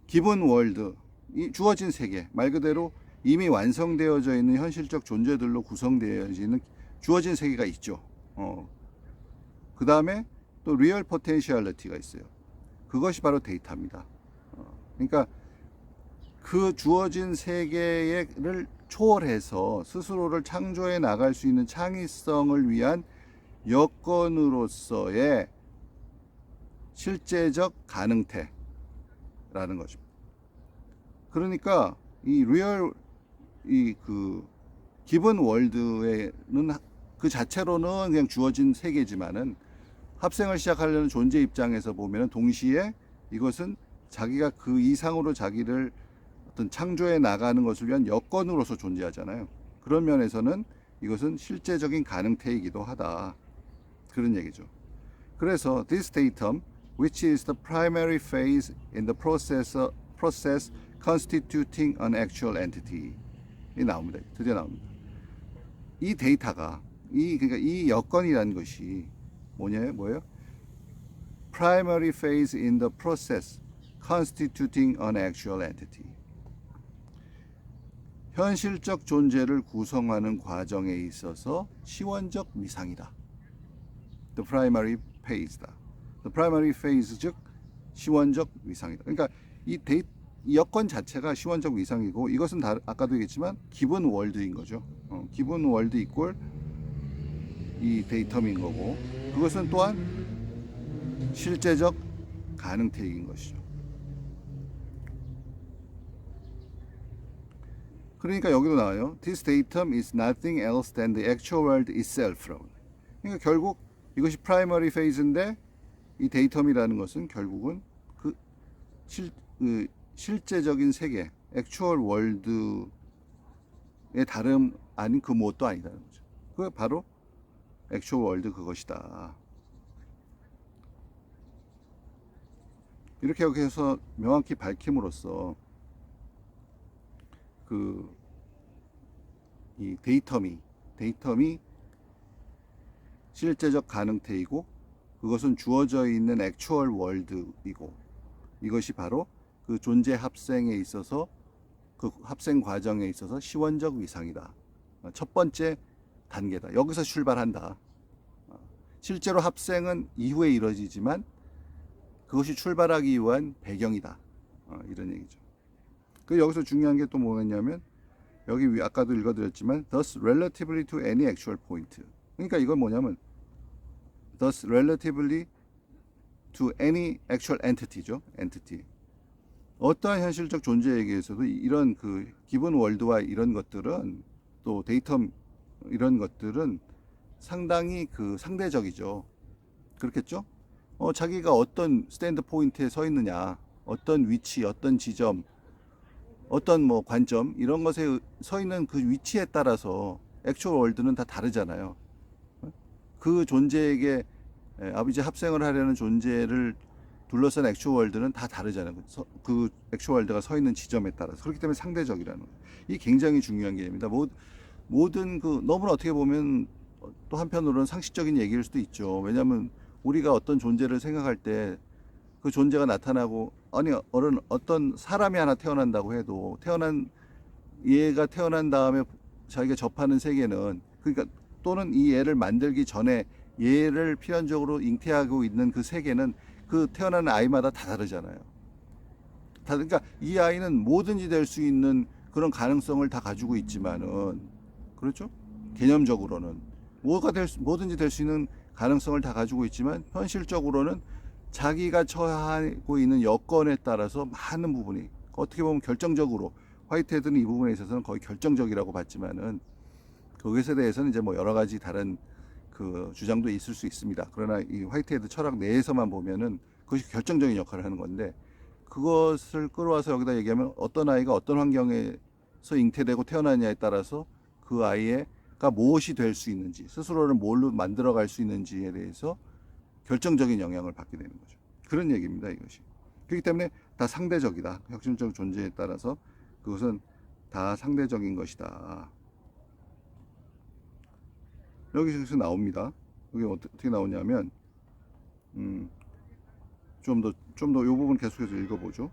기본 월드, 이 주어진 세계, 말 그대로 이미 완성되어져 있는 현실적 존재들로 구성되어지는 주어진 세계가 있죠. 그 다음에 또 리얼 포텐셜리티가 있어요. 그것이 바로 데이터입니다. 그러니까 그 주어진 세계를 초월해서 스스로를 창조해 나갈 수 있는 창의성을 위한 여건으로서의 실제적 가능태라는 거죠. 그러니까 이 리얼 그 기본 월드에는 그 자체로는 그냥 주어진 세계지만은 합생을 시작하려는 존재 입장에서 보면은 동시에 이것은 자기가 그 이상으로 자기를 어떤 창조해 나가는 것을 위한 여건으로서 존재하잖아요. 그런 면에서는 이것은 실제적인 가능태이기도 하다. 그런 얘기죠. 그래서 this datum, which is the primary phase in the process constituting an actual entity, 이 나옵니다. 드디어 나옵니다. 이 데이터가 그러니까 이 여건이라는 것이 뭐예요? Primary phase in the process constituting an actual entity. 현실적 존재를 구성하는 과정에 있어서 시원적 위상이다. The primary phase다. The primary phase 즉 시원적 위상이다. 그러니까 이 여건 자체가 시원적 위상이고 이것은 아까도 얘기했지만 기본 월드인 거죠. 기본 월드 이꼴 이 데이텀인 거고 그것은 또한 실제적 가능태인 것이죠. 그러니까 여기도 나와요. This datum is nothing else than the actual world itself. 그러니까 결국 이것이 primary phase인데 이 데이텀이라는 것은 결국은 그 실제적인 세계, actual world의 다름 아닌 그 무엇도 아니다는 거죠. 그 바로 actual world 그것이다. 이렇게 해서 명확히 밝힘으로써 이 데이텀이 실제적 가능태이고 그것은 주어져 있는 액추얼 월드이고 이것이 바로 그 존재 합생에 있어서 그 합생 과정에 있어서 시원적 위상이다. 첫 번째 단계다. 여기서 출발한다. 실제로 합생은 이후에 이루어지지만 그것이 출발하기 위한 배경이다. 이런 얘기죠. 그 여기서 중요한 게 또 뭐였냐면 여기 아까도 읽어드렸지만 thus relatively to any actual point. 그러니까 이건 뭐냐면 thus relatively to any actual entity죠. entity. 어떠한 현실적 존재에게서도 이런 그 기본 월드와 이런 것들은 또 데이터 이런 것들은 상당히 그 상대적이죠. 그렇겠죠? 자기가 어떤 스탠드 포인트에 서 있느냐, 어떤 위치, 어떤 지점, 어떤 뭐 관점 이런 것에 서 있는 그 위치에 따라서 액추얼 월드는 다 다르잖아요. 그 존재에게 아버지 합생을 하려는 존재를 둘러싼 액추얼 월드는 다 다르잖아요. 그 액추얼 월드가 서 있는 지점에 따라서. 그렇기 때문에 상대적이라는 거예요. 이 굉장히 중요한 개념입니다. 모든 너무나 어떻게 보면 또 한편으로는 상식적인 얘기일 수도 있죠. 왜냐하면 우리가 어떤 존재를 생각할 때 그 존재가 나타나고 어떤 사람이 하나 태어난다고 해도 얘가 태어난 다음에 자기가 접하는 세계는 그러니까 또는 이 얘를 만들기 전에 얘를 필연적으로 잉태하고 있는 그 세계는 그 태어나는 아이마다 다 다르잖아요. 그러니까 이 아이는 뭐든지 될 수 있는 그런 가능성을 다 가지고 있지만은, 그렇죠? 개념적으로는 뭐든지 될 수 있는 가능성을 다 가지고 있지만, 현실적으로는 자기가 처하고 있는 여건에 따라서 많은 부분이, 어떻게 보면 결정적으로, 화이트헤드는 이 부분에 있어서는 거의 결정적이라고 봤지만은, 그것에 대해서는 이제 뭐 여러 가지 다른 그 주장도 있을 수 있습니다. 그러나 이 화이트헤드 철학 내에서만 보면은 그것이 결정적인 역할을 하는 건데, 그것을 끌어와서 여기다 얘기하면 어떤 아이가 어떤 환경에서 잉태되고 태어나냐에 따라서 그 아이가 무엇이 될 수 있는지, 스스로를 뭘로 만들어갈 수 있는지에 대해서 결정적인 영향을 받게 되는 거죠. 그런 얘기입니다, 이것이. 그렇기 때문에 다 상대적이다. 혁신적 존재에 따라서 그것은 다 상대적인 것이다. 여기서 나옵니다. 여기 어떻게 나오냐면, 좀 더 이 부분 계속해서 읽어보죠.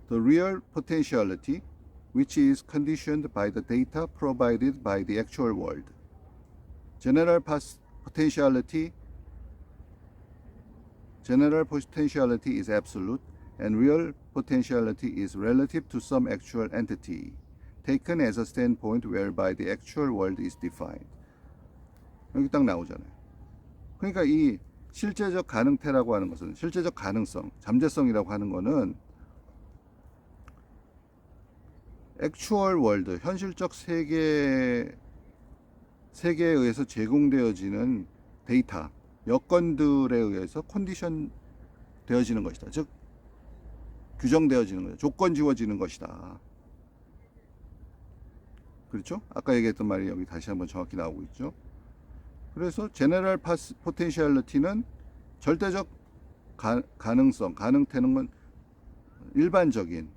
The real potentiality, which is conditioned by the data provided by the actual world. General potentiality is absolute, and real potentiality is relative to some actual entity, taken as a standpoint whereby the actual world is defined. 여기 딱 나오잖아요. 그러니까 이 실제적 가능태라고 하는 것은, 실제적 가능성, 잠재성이라고 하는 것은 액추얼 월드, 현실적 세계에 의해서 제공되어지는 데이터, 여건들에 의해서 컨디션 되어지는 것이다. 즉 규정되어지는 것이다. 조건 지워지는 것이다. 그렇죠? 아까 얘기했던 말이 여기 다시 한번 정확히 나오고 있죠. 그래서 제너럴 포텐셜리티는 절대적 가능성, 가능태는 건 일반적인,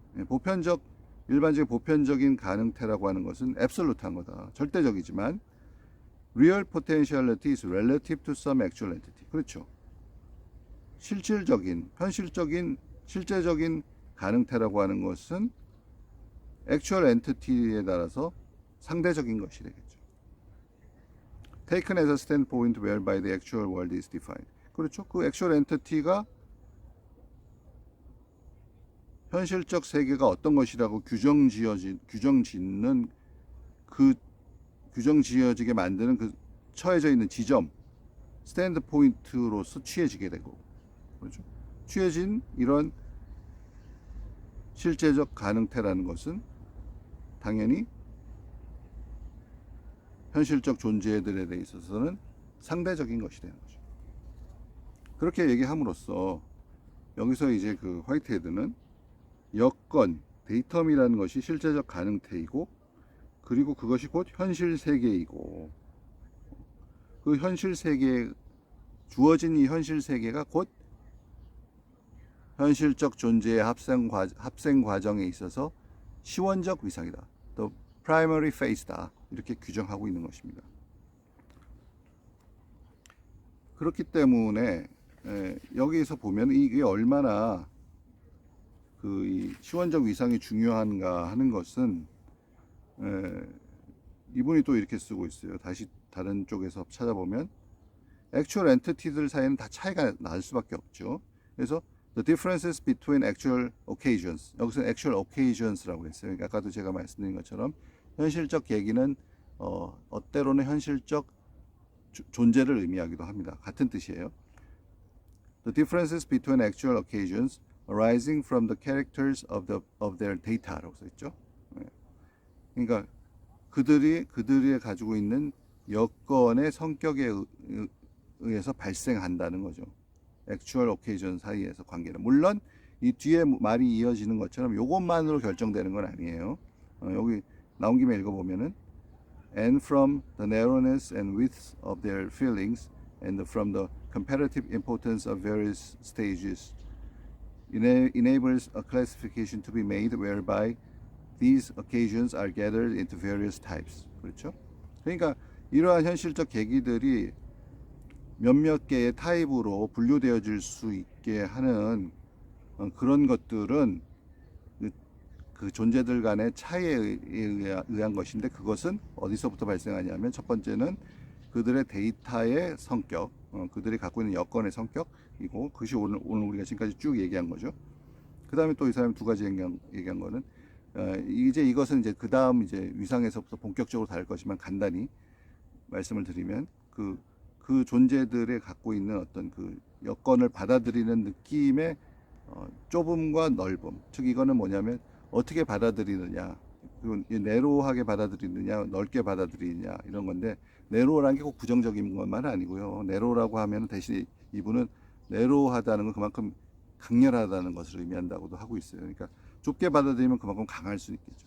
보편적인 가능태라고 하는 것은 앱솔루트한 거다. 절대적이지만 real potentiality is relative to some actual entity. 그렇죠. 실질적인, 실제적인 가능태라고 하는 것은 actual entity에 따라서 상대적인 것이 되겠죠. Taken as a standpoint whereby the actual world is defined. 그렇죠. 그 actual entity가 현실적 세계가 어떤 것이라고 규정 지어지게 만드는 그 처해져 있는 지점, 스탠드 포인트로서 취해지게 되고, 그렇죠. 취해진 이런 실제적 가능태라는 것은 당연히 현실적 존재들에 대해 있어서는 상대적인 것이 되는 거죠. 그렇게 얘기함으로써 여기서 이제 그 화이트헤드는 여건, 데이텀이라는 것이 실제적 가능태이고, 그리고 그것이 곧 현실 세계이고, 그 현실 세계, 주어진 이 현실 세계가 곧 현실적 존재의 합생 과정에 있어서 시원적 위상이다. The primary phase다. 이렇게 규정하고 있는 것입니다. 그렇기 때문에 여기서 보면 이게 얼마나 이 시원적 위상이 중요한가 하는 것은, 이분이 또 이렇게 쓰고 있어요. 다시 다른 쪽에서 찾아보면 actual entity들 사이에는 다 차이가 날 수밖에 없죠. 그래서 the differences between actual occasions, 여기서 actual occasions라고 했어요. 그러니까 아까도 제가 말씀드린 것처럼 현실적 얘기는 때로는 현실적 존재를 의미하기도 합니다. 같은 뜻이에요. The differences between actual occasions arising from the characters of their data라고 써있죠. 그러니까 그들이 가지고 있는 여건의 성격에 의해서 발생한다는 거죠. actual occasion 사이에서 관계는. 물론 이 뒤에 말이 이어지는 것처럼 이것만으로 결정되는 건 아니에요. 여기 나온 김에 읽어보면은 and from the narrowness and width of their feelings and from the comparative importance of various stages enables a classification to be made whereby these occasions are gathered into various types. 그렇죠? 그러니까 이러한 현실적 계기들이 몇몇 개의 타입으로 분류되어질 수 있게 하는 그런 것들은 그 존재들 간의 차이에 의한 것인데, 그것은 어디서부터 발생하냐면, 첫 번째는 그들의 데이터의 성격, 그들이 갖고 있는 여건의 성격이고, 그것이 오늘 우리가 지금까지 쭉 얘기한 거죠. 그 다음에 또 이 사람이 두 가지 얘기한 거는, 이제 이것은 이제 그 다음 이제 위상에서부터 본격적으로 다룰 것이지만, 간단히 말씀을 드리면, 그 존재들의 갖고 있는 어떤 그 여건을 받아들이는 느낌의 좁음과 넓음, 즉 이거는 뭐냐면 어떻게 받아들이느냐, 그리고 내로하게 받아들이느냐, 넓게 받아들이느냐, 이런 건데, 내로라는 게 꼭 부정적인 것만 아니고요. 내로라고 하면 대신 이분은 내로하다는 건 그만큼 강렬하다는 것을 의미한다고도 하고 있어요. 그러니까 좁게 받아들이면 그만큼 강할 수 있겠죠.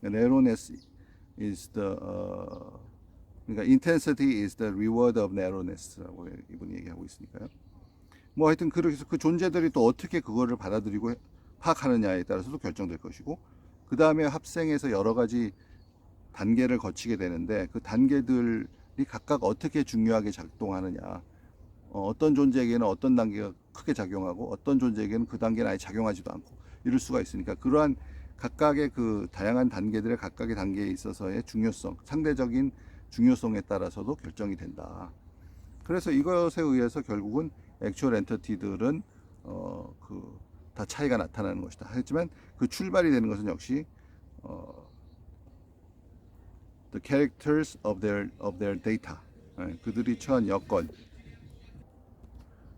Narrowness is the 그러니까 intensity is the reward of narrowness라고 이분이 얘기하고 있으니까요. 뭐 하여튼 그래서 그 존재들이 또 어떻게 그거를 받아들이고 파악하느냐에 따라서도 결정될 것이고, 그 다음에 합생에서 여러 가지 단계를 거치게 되는데, 그 단계들이 각각 어떻게 중요하게 작동하느냐, 어떤 존재에게는 어떤 단계가 크게 작용하고 어떤 존재에게는 그 단계는 아예 작용하지도 않고 이럴 수가 있으니까, 그러한 각각의 그 다양한 단계들의 각각의 단계에 있어서의 중요성, 상대적인 중요성에 따라서도 결정이 된다. 그래서 이것에 의해서 결국은 액츄얼 엔터티들은 다 차이가 나타나는 것이다. 하지만 그 출발이 되는 것은 역시 the characters of their data, 그들이 처한 여건,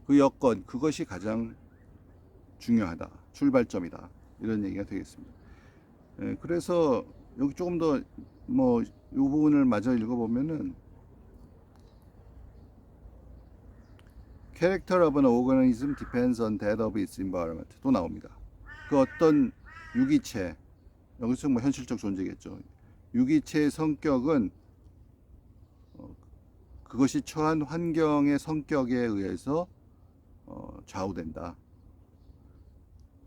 그 여건, 그것이 가장 중요하다, 출발점이다, 이런 얘기가 되겠습니다. 그래서 여기 조금 더 뭐 이 부분을 마저 읽어보면은, Character of an organism depends on that of its environment 또 나옵니다. 그 어떤 유기체, 여기서 뭐 현실적 존재겠죠. 유기체의 성격은 그것이 처한 환경의 성격에 의해서 좌우된다.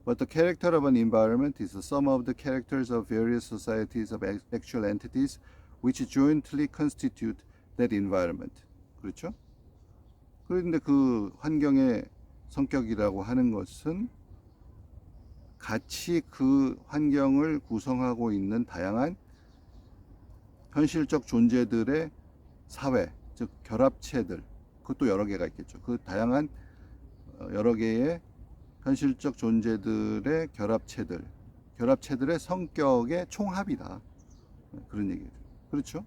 But the character of an environment is the sum of the characters of various societies of actual entities which jointly constitute that environment. 그렇죠? 그런데 그 환경의 성격이라고 하는 것은 같이 그 환경을 구성하고 있는 다양한 현실적 존재들의 사회, 즉 결합체들, 그것도 여러 개가 있겠죠. 그 다양한 여러 개의 현실적 존재들의 결합체들의 성격의 총합이다. 그런 얘기죠. 그렇죠?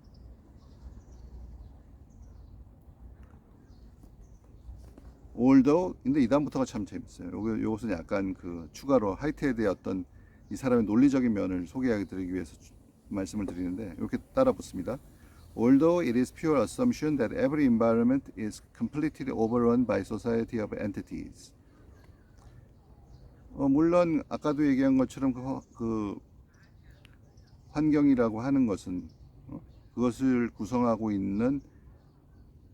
Although, 근데 이 다음부터가 참 재밌어요. 요것은 약간 그 추가로 하이테드의 어떤 이 사람의 논리적인 면을 소개해 드리기 위해서 말씀을 드리는데, 이렇게 따라 붙습니다. Although it is pure assumption that every environment is completely overrun by society of entities. 물론 아까도 얘기한 것처럼 그 환경이라고 하는 것은 그것을 구성하고 있는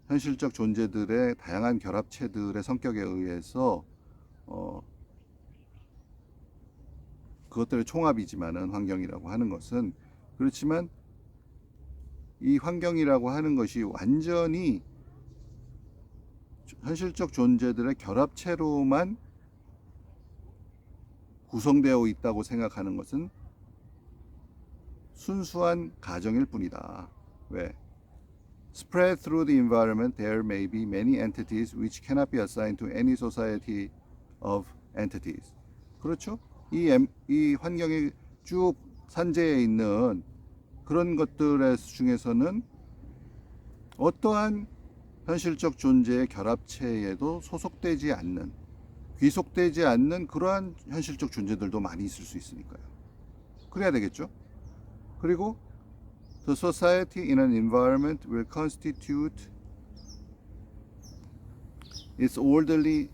현실적 존재들의 다양한 결합체들의 성격에 의해서 그것들의 총합이지만은, 환경이라고 하는 것은 그렇지만 이 환경이라고 하는 것이 완전히 현실적 존재들의 결합체로만 구성되어 있다고 생각하는 것은 순수한 가정일 뿐이다. 왜? Spread through the environment, there may be many entities which cannot be assigned to any society of entities. 그렇죠? 이 환경이 쭉 산재해 있는 그런 것들의 중에서는 어떠한 현실적 존재의 결합체에도 소속되지 않는, 귀속되지 않는 그러한 현실적 존재들도 많이 있을 수 있으니까요. 그래야 되겠죠? 그리고 The society in an environment will constitute its orderly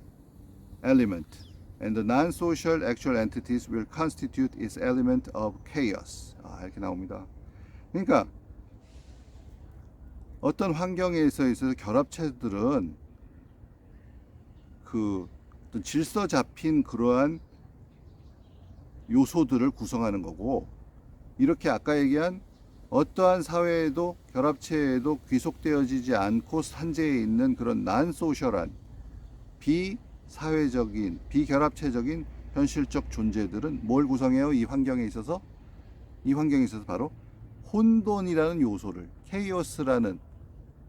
element, and the non-social actual entities will constitute its element of chaos. 이렇게 나옵니다. 그러니까 어떤 환경에 있어서 결합체들은 그 어떤 질서 잡힌 그러한 요소들을 구성하는 거고, 이렇게 아까 얘기한 어떠한 사회에도 결합체에도 귀속되어지지 않고 산재해 있는 그런 난소셜한 비사회적인 비결합체적인 현실적 존재들은 뭘 구성해요? 이 환경에 있어서 바로 혼돈이라는 요소를,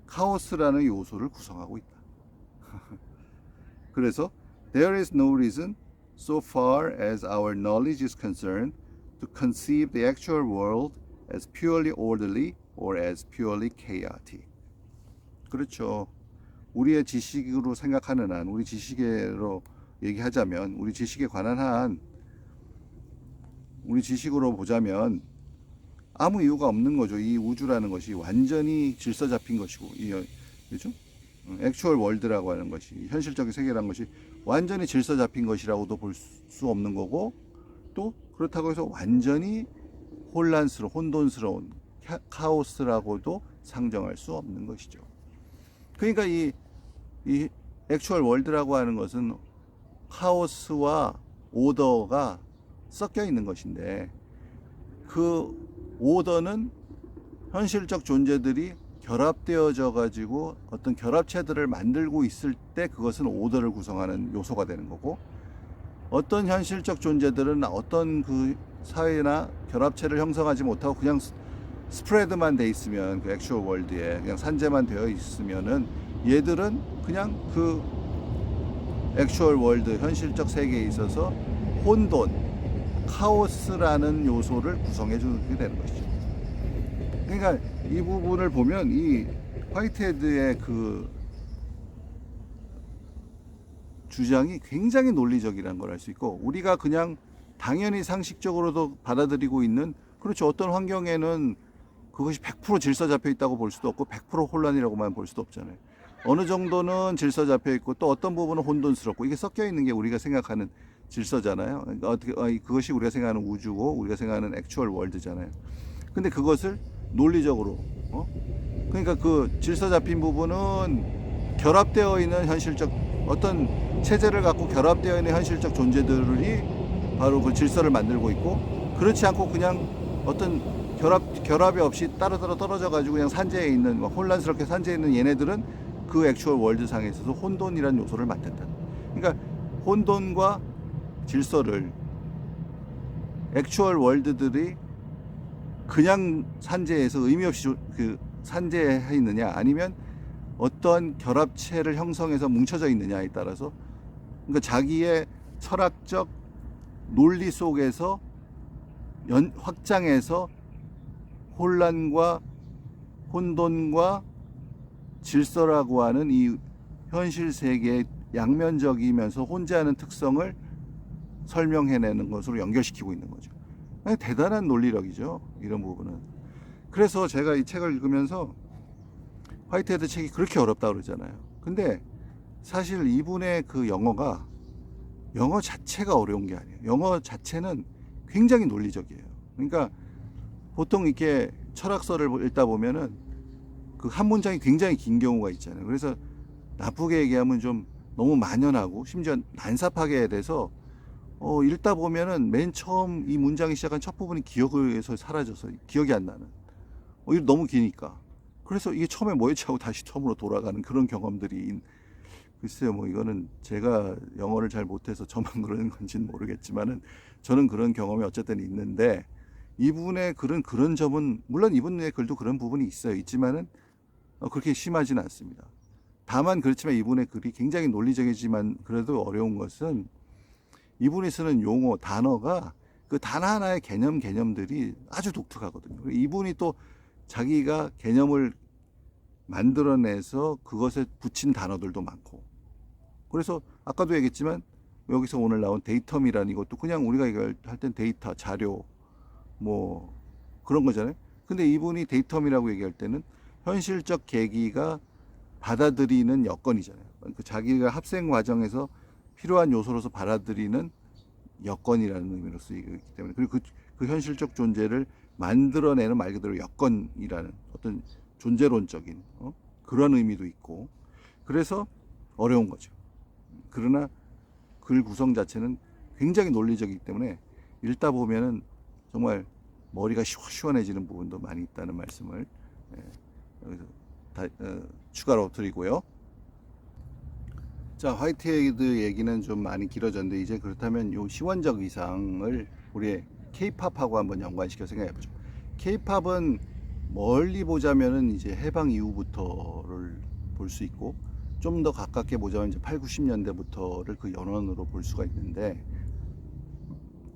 카오스라는 요소를 구성하고 있다. 그래서 there is no reason so far as our knowledge is concerned to conceive the actual world as purely orderly or as purely chaotic. 그렇죠. 우리의 지식으로 생각하는 한, 우리 지식으로 얘기하자면, 우리 지식에 관한 한, 우리 지식으로 보자면 아무 이유가 없는 거죠. 이 우주라는 것이 완전히 질서 잡힌 것이고, 그렇죠? 액추얼 월드라고 하는 것이, 현실적인 세계라는 것이 완전히 질서 잡힌 것이라고도 볼 수 없는 거고, 또 그렇다고 해서 완전히 혼돈스러운 카오스라고도 상정할 수 없는 것이죠. 그러니까 이 액추얼 월드라고 하는 것은 카오스와 오더가 섞여 있는 것인데, 그 오더는 현실적 존재들이 결합되어져 가지고 어떤 결합체들을 만들고 있을 때 그것은 오더를 구성하는 요소가 되는 거고, 어떤 현실적 존재들은 어떤 그 사회나 결합체를 형성하지 못하고 그냥 스프레드만 돼 있으면, 그 액추얼 월드에 그냥 산재만 되어 있으면은 얘들은 그냥 그 액추얼 월드, 현실적 세계에 있어서 혼돈, 카오스라는 요소를 구성해 주게 되는 것이죠. 그러니까 이 부분을 보면 이 화이트헤드의 그 주장이 굉장히 논리적이라는 걸 알 수 있고, 우리가 그냥 당연히 상식적으로도 받아들이고 있는, 그렇죠, 어떤 환경에는 그것이 100% 질서 잡혀 있다고 볼 수도 없고 100% 혼란이라고만 볼 수도 없잖아요. 어느 정도는 질서 잡혀 있고 또 어떤 부분은 혼돈스럽고, 이게 섞여 있는 게 우리가 생각하는 질서잖아요. 그러니까 그것이 우리가 생각하는 우주고 우리가 생각하는 액추얼 월드잖아요. 근데 그것을 논리적으로, 그러니까 그 질서 잡힌 부분은 결합되어 있는 현실적, 어떤 체제를 갖고 결합되어 있는 현실적 존재들이 바로 그 질서를 만들고 있고, 그렇지 않고 그냥 어떤 결합이 없이 따로따로 떨어져 가지고 그냥 산재에 있는, 혼란스럽게 산재에 있는 얘네들은 그 액추얼 월드 상에 있어서 혼돈이라는 요소를 만든다. 그러니까 혼돈과 질서를 액추얼 월드들이 그냥 산재에서 의미 없이 그 산재해 있느냐, 아니면 어떠한 결합체를 형성해서 뭉쳐져 있느냐에 따라서, 그러니까 자기의 철학적 논리 속에서 확장해서 혼란과 혼돈과 질서라고 하는 이 현실 세계의 양면적이면서 혼재하는 특성을 설명해내는 것으로 연결시키고 있는 거죠. 대단한 논리력이죠, 이런 부분은. 그래서 제가 이 책을 읽으면서 화이트헤드 책이 그렇게 어렵다고 그러잖아요. 근데 사실 이분의 그 영어 자체가 어려운 게 아니에요. 영어 자체는 굉장히 논리적이에요. 그러니까 보통 이렇게 철학서를 읽다 보면은 그 한 문장이 굉장히 긴 경우가 있잖아요. 그래서 나쁘게 얘기하면 좀 너무 만연하고 심지어 난삽하게 돼서 읽다 보면은 맨 처음 이 문장이 시작한 첫 부분이 기억에서 사라져서 기억이 안 나는, 이거 너무 기니까. 그래서 이게 처음에 뭐였지 하고 다시 처음으로 돌아가는 그런 경험들이, 글쎄요, 뭐 이거는 제가 영어를 잘 못해서 저만 그러는 건지는 모르겠지만은 저는 그런 경험이 어쨌든 있는데, 이분의 글은 그런 점은, 물론 이분의 글도 그런 부분이 있지만은 그렇게 심하지는 않습니다. 다만 그렇지만 이분의 글이 굉장히 논리적이지만 그래도 어려운 것은 이분이 쓰는 용어, 단어가 그 단어 하나의 개념들이 아주 독특하거든요. 이분이 또 자기가 개념을 만들어내서 그것에 붙인 단어들도 많고, 그래서 아까도 얘기했지만 여기서 오늘 나온 데이텀이라는 이것도 그냥 우리가 이걸 할 땐 데이터, 자료 뭐 그런 거잖아요. 근데 이분이 데이텀이라고 얘기할 때는 현실적 계기가 받아들이는 여건이잖아요. 그 자기가 학생 과정에서 필요한 요소로서 받아들이는 여건이라는 의미로 쓰이기 때문에, 그리고 그 현실적 존재를 만들어내는 말 그대로 여건이라는 어떤 존재론적인 그런 의미도 있고, 그래서 어려운 거죠. 그러나 글 구성 자체는 굉장히 논리적이기 때문에 읽다 보면은 정말 머리가 시원해지는 부분도 많이 있다는 말씀을 여기서 추가로 드리고요. 자, 자, 화이트헤드 얘기는 좀 많이 길어졌는데 이제 그렇다면 요 시원적 이상을 우리 케이팝하고 한번 연관시켜 생각해 보죠. 케이팝은 멀리 보자면은 이제 해방 이후부터를 볼 수 있고 좀 더 가깝게 보자면 이제 8, 90년대부터를 그 연원으로 볼 수가 있는데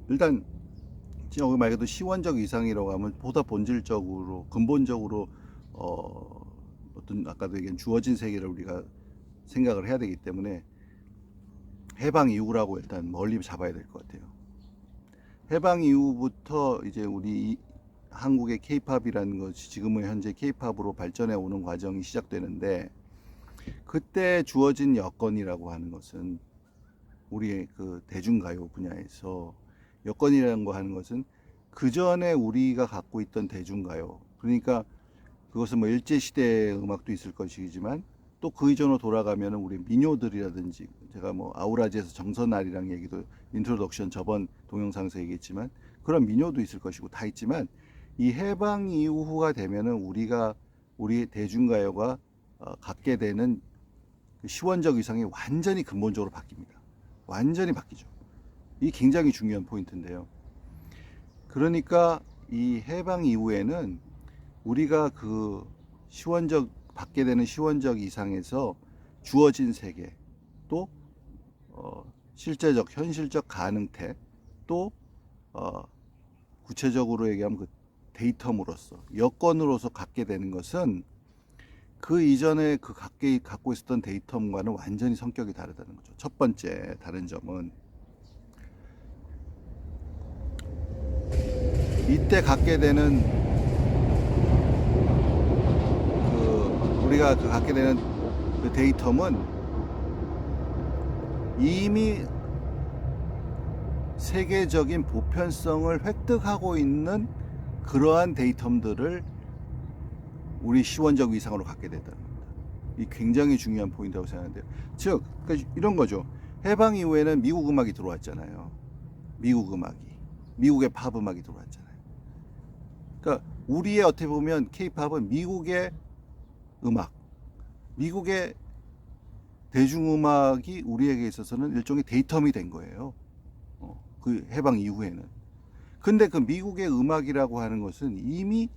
일단 여기 말 그대로 시원적 이상이라고 하면 보다 본질적으로 근본적으로 어떤 아까도 얘기한 주어진 세계를 우리가 생각을 해야 되기 때문에 해방 이후라고 일단 멀리 잡아야 될 것 같아요. 해방 이후부터 이제 우리 한국의 케이팝이라는 것이 지금의 현재 케이팝으로 발전해 오는 과정이 시작되는데 그때 주어진 여건이라고 하는 것은 우리의 그 대중가요 분야에서 여건이라는 거 하는 것은 그 전에 우리가 갖고 있던 대중가요, 그러니까 그것은 뭐 일제시대의 음악도 있을 것이지만 또 그 이전으로 돌아가면 우리 민요들이라든지 제가 뭐 아우라지에서 정선아리랑 얘기도 인트로덕션 저번 동영상에서 얘기했지만 그런 민요도 있을 것이고 다 있지만 이 해방 이후가 되면은 우리 대중가요가 갖게 되는 그 시원적 이상이 완전히 근본적으로 바뀝니다. 완전히 바뀌죠. 이 굉장히 중요한 포인트인데요. 그러니까 이 해방 이후에는 우리가 그 받게 되는 시원적 이상에서 주어진 세계, 또 실제적 현실적 가능태, 또 구체적으로 얘기하면 그 데이텀으로서 여건으로서 갖게 되는 것은 그 이전에 그 갖고 있었던 데이텀과는 완전히 성격이 다르다는 거죠. 첫 번째 다른 점은 이때 갖게 되는 우리가 갖게 되는 그 데이텀은 이미 세계적인 보편성을 획득하고 있는 그러한 데이텀들을 우리 시원적 위상으로 갖게 된다는 겁니다. 이 굉장히 중요한 포인트라고 생각하는데요. 즉, 그러니까 이런 거죠. 해방 이후에는 미국 음악이 들어왔잖아요. 미국의 팝 음악이 들어왔잖아요. 그러니까 우리의 어떻게 보면 K-팝은 미국의 음악, 미국의 대중음악이 우리에게 있어서는 일종의 데이텀이 된 거예요. 그 해방 이후에는. 근데 그 미국의 음악이라고 하는 것은 이미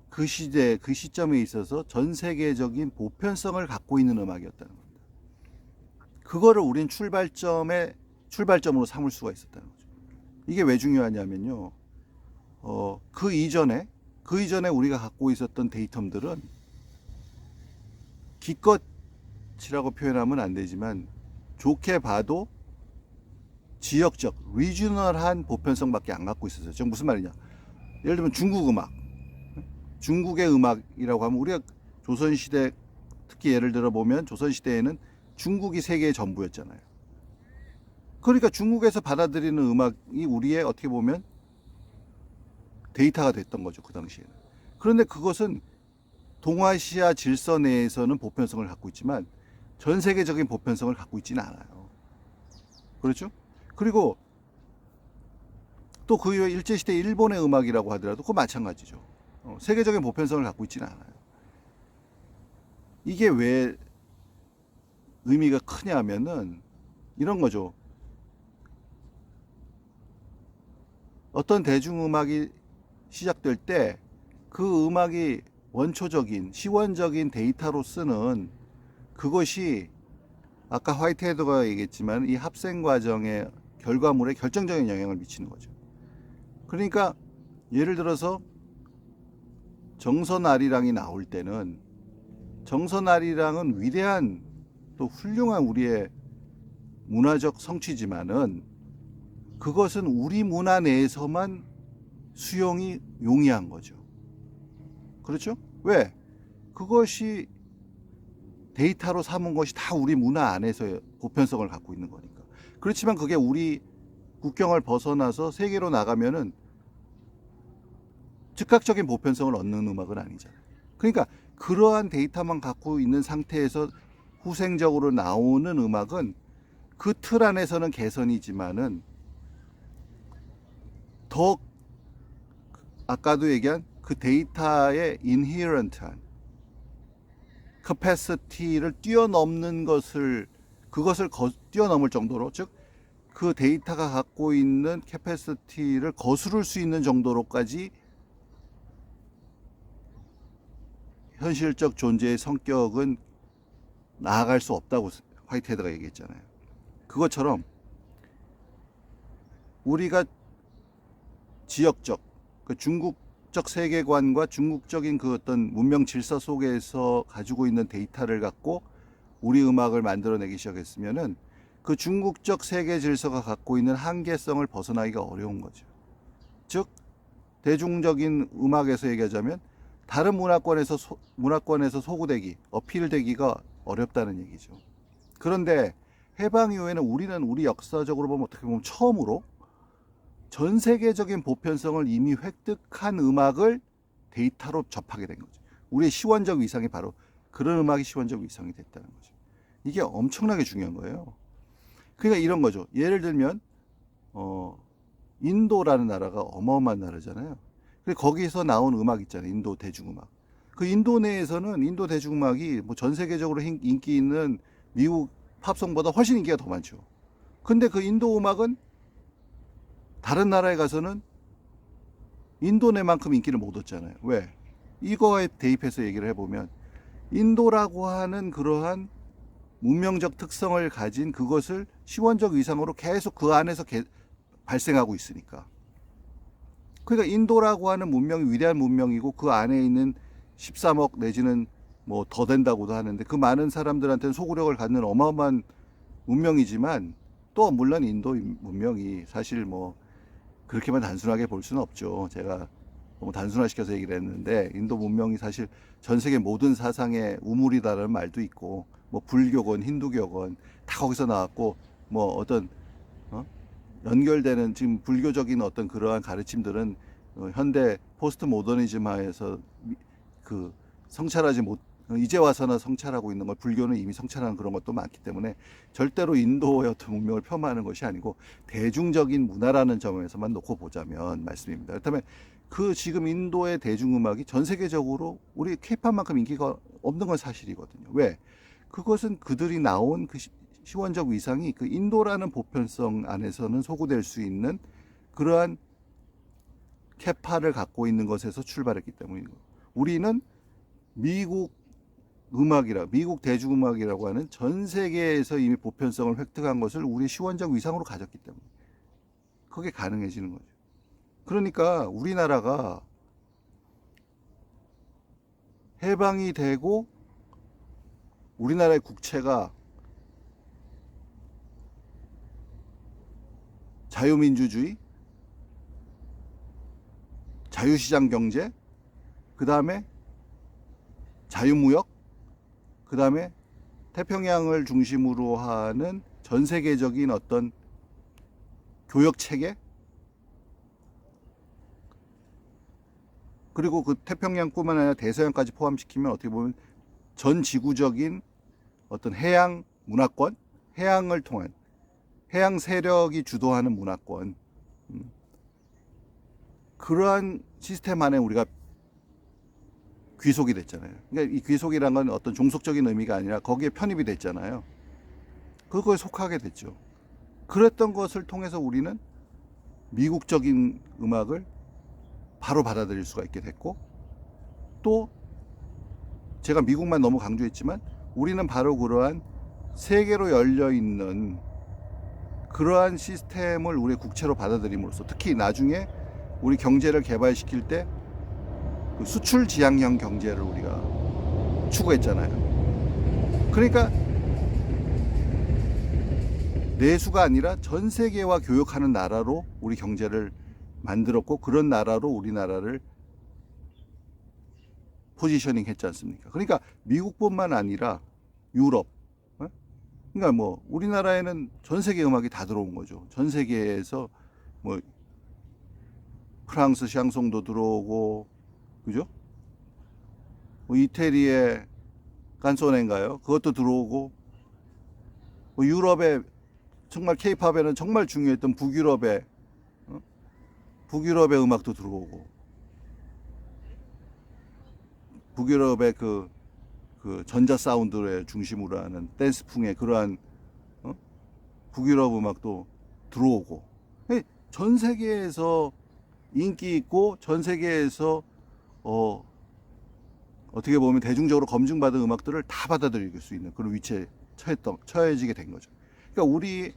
그 시점에 있어서 전 세계적인 보편성을 갖고 있는 음악이었다는 겁니다. 그거를 우린 출발점으로 삼을 수가 있었다는 거죠. 이게 왜 중요하냐면요. 그 이전에 우리가 갖고 있었던 데이텀들은 기껏이라고 표현하면 안 되지만 좋게 봐도 지역적, 리지널한 보편성밖에 안 갖고 있었어요. 지금 무슨 말이냐? 예를 들면 중국 음악, 중국의 음악이라고 하면 우리가 조선시대, 특히 예를 들어 보면 조선시대에는 중국이 세계의 전부였잖아요. 그러니까 중국에서 받아들이는 음악이 우리의 어떻게 보면 데이터가 됐던 거죠, 그 당시에는. 그런데 그것은 동아시아 질서 내에서는 보편성을 갖고 있지만 전 세계적인 보편성을 갖고 있지는 않아요. 그렇죠? 그리고 또 그 이후에 일제시대 일본의 음악이라고 하더라도 그거 마찬가지죠. 세계적인 보편성을 갖고 있지는 않아요. 이게 왜 의미가 크냐 하면은 이런 거죠. 어떤 대중음악이 시작될 때 그 음악이 원초적인 시원적인 데이터로 쓰는 그것이 아까 화이트헤드가 얘기했지만 이 합생 과정의 결과물에 결정적인 영향을 미치는 거죠. 그러니까 예를 들어서 정선아리랑이 나올 때는 정선아리랑은 위대한 또 훌륭한 우리의 문화적 성취지만은 그것은 우리 문화 내에서만 수용이 용이한 거죠. 그렇죠? 왜? 그것이 데이터로 삼은 것이 다 우리 문화 안에서 보편성을 갖고 있는 거니까. 그렇지만 그게 우리 국경을 벗어나서 세계로 나가면은 즉각적인 보편성을 얻는 음악은 아니잖아요. 그러니까 그러한 데이터만 갖고 있는 상태에서 후생적으로 나오는 음악은 그 틀 안에서는 개선이지만은 더 아까도 얘기한 그 데이터의 인헤런트한 캐패시티를 뛰어넘는 것을 그것을 뛰어넘을 정도로, 즉 그 데이터가 갖고 있는 캐패시티를 거스를 수 있는 정도로까지 현실적 존재의 성격은 나아갈 수 없다고 화이트헤드가 얘기했잖아요. 그것처럼 우리가 지역적, 그 중국적 세계관과 중국적인 그 어떤 문명 질서 속에서 가지고 있는 데이터를 갖고 우리 음악을 만들어내기 시작했으면은 그 중국적 세계 질서가 갖고 있는 한계성을 벗어나기가 어려운 거죠. 즉 대중적인 음악에서 얘기하자면 다른 문화권에서 소구되기, 어필되기가 어렵다는 얘기죠. 그런데 해방 이후에는 우리는 우리 역사적으로 보면 어떻게 보면 처음으로 전 세계적인 보편성을 이미 획득한 음악을 데이터로 접하게 된 거죠. 우리의 시원적 위상이 바로 그런 음악이 시원적 위상이 됐다는 거죠. 이게 엄청나게 중요한 거예요. 그러니까 이런 거죠. 예를 들면 인도라는 나라가 어마어마한 나라잖아요. 그리고 거기서 나온 음악 있잖아요. 인도 대중음악. 그 인도 내에서는 인도 대중음악이 뭐 전 세계적으로 인기 있는 미국 팝송보다 훨씬 인기가 더 많죠. 근데 그 인도 음악은 다른 나라에 가서는 인도 내만큼 인기를 못 얻잖아요. 왜? 이거에 대입해서 얘기를 해보면 인도라고 하는 그러한 문명적 특성을 가진 그것을 시원적 위상으로 계속 그 안에서 발생하고 있으니까. 그러니까 인도라고 하는 문명이 위대한 문명이고 그 안에 있는 13억 내지는 뭐 더 된다고도 하는데 그 많은 사람들한테는 소구력을 갖는 어마어마한 문명이지만 또 물론 인도 문명이 사실 뭐 그렇게만 단순하게 볼 수는 없죠. 제가 너무 단순화시켜서 얘기를 했는데 인도 문명이 사실 전 세계 모든 사상의 우물이다라는 말도 있고 뭐 불교건 힌두교건 다 거기서 나왔고 뭐 어떤 연결되는 지금 불교적인 어떤 그러한 가르침들은 현대 포스트 모더니즘 하에서 그 성찰하지 못 이제 와서나 성찰하고 있는 걸 불교는 이미 성찰하는 그런 것도 많기 때문에 절대로 인도의 어떤 문명을 폄하하는 것이 아니고 대중적인 문화라는 점에서만 놓고 보자면 말씀입니다. 그렇다면 그 지금 인도의 대중음악이 전 세계적으로 우리 케이팝만큼 인기가 없는 건 사실이거든요. 왜? 그것은 그들이 나온 그 시원적 위상이 그 인도라는 보편성 안에서는 소구될 수 있는 그러한 캐파를 갖고 있는 것에서 출발했기 때문이고 우리는 미국 대중음악이라고 하는 전 세계에서 이미 보편성을 획득한 것을 우리 시원적 위상으로 가졌기 때문에 그게 가능해지는 거죠. 그러니까 우리나라가 해방이 되고 우리나라의 국채가 자유민주주의, 자유시장 경제, 그 다음에 자유무역, 그 다음에 태평양을 중심으로 하는 전 세계적인 어떤 교역 체계, 그리고 그 태평양뿐만 아니라 대서양까지 포함시키면 어떻게 보면 전 지구적인 어떤 해양 문화권, 해양을 통한 해양 세력이 주도하는 문화권, 그러한 시스템 안에 우리가 귀속이 됐잖아요. 그러니까 이 귀속이란 건 어떤 종속적인 의미가 아니라 거기에 편입이 됐잖아요. 그거에 속하게 됐죠. 그랬던 것을 통해서 우리는 미국적인 음악을 바로 받아들일 수가 있게 됐고 또 제가 미국만 너무 강조했지만 우리는 바로 그러한 세계로 열려있는 그러한 시스템을 우리의 국채로 받아들임으로써 특히 나중에 우리 경제를 개발시킬 때 수출 지향형 경제를 우리가 추구했잖아요. 그러니까 내수가 아니라 전 세계와 교역하는 나라로 우리 경제를 만들었고 그런 나라로 우리나라를 포지셔닝 했지 않습니까? 그러니까 미국뿐만 아니라 유럽, 그러니까 뭐 우리나라에는 전 세계 음악이 다 들어온 거죠. 전 세계에서 뭐 프랑스 샹송도 들어오고, 그죠? 뭐 이태리의 깐소네인가요? 그것도 들어오고, 뭐 유럽의 정말 케이팝에는 정말 중요했던 북유럽의 음악도 들어오고, 북유럽의 그 그 전자 사운드를 중심으로 하는 댄스풍의 그러한 북유럽 음악도 들어오고, 전 세계에서 인기 있고 전 세계에서 어떻게 보면 대중적으로 검증받은 음악들을 다 받아들일 수 있는 그런 위치에 처해지게 된 거죠. 그러니까 우리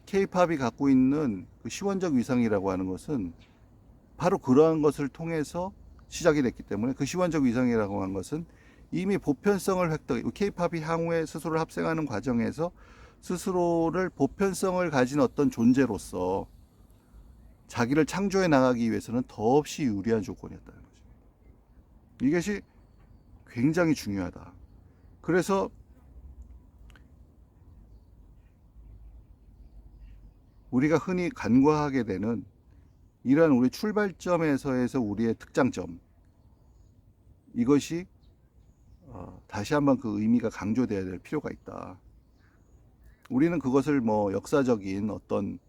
K-팝이 갖고 있는 그 시원적 위상이라고 하는 것은 바로 그러한 것을 통해서 시작이 됐기 때문에, 그 시원적 위상이라고 하는 것은 이미 보편성을 K-팝이 향후에 스스로를 합생하는 과정에서 스스로를 보편성을 가진 어떤 존재로서 자기를 창조해 나가기 위해서는 더없이 유리한 조건이었다는 거죠. 이것이 굉장히 중요하다. 그래서 우리가 흔히 간과하게 되는 이러한 우리 출발점에서의 우리의 특장점, 이것이 다시 한번 그 의미가 강조되어야 될 필요가 있다. 우리는 그것을 뭐 역사적인 어떤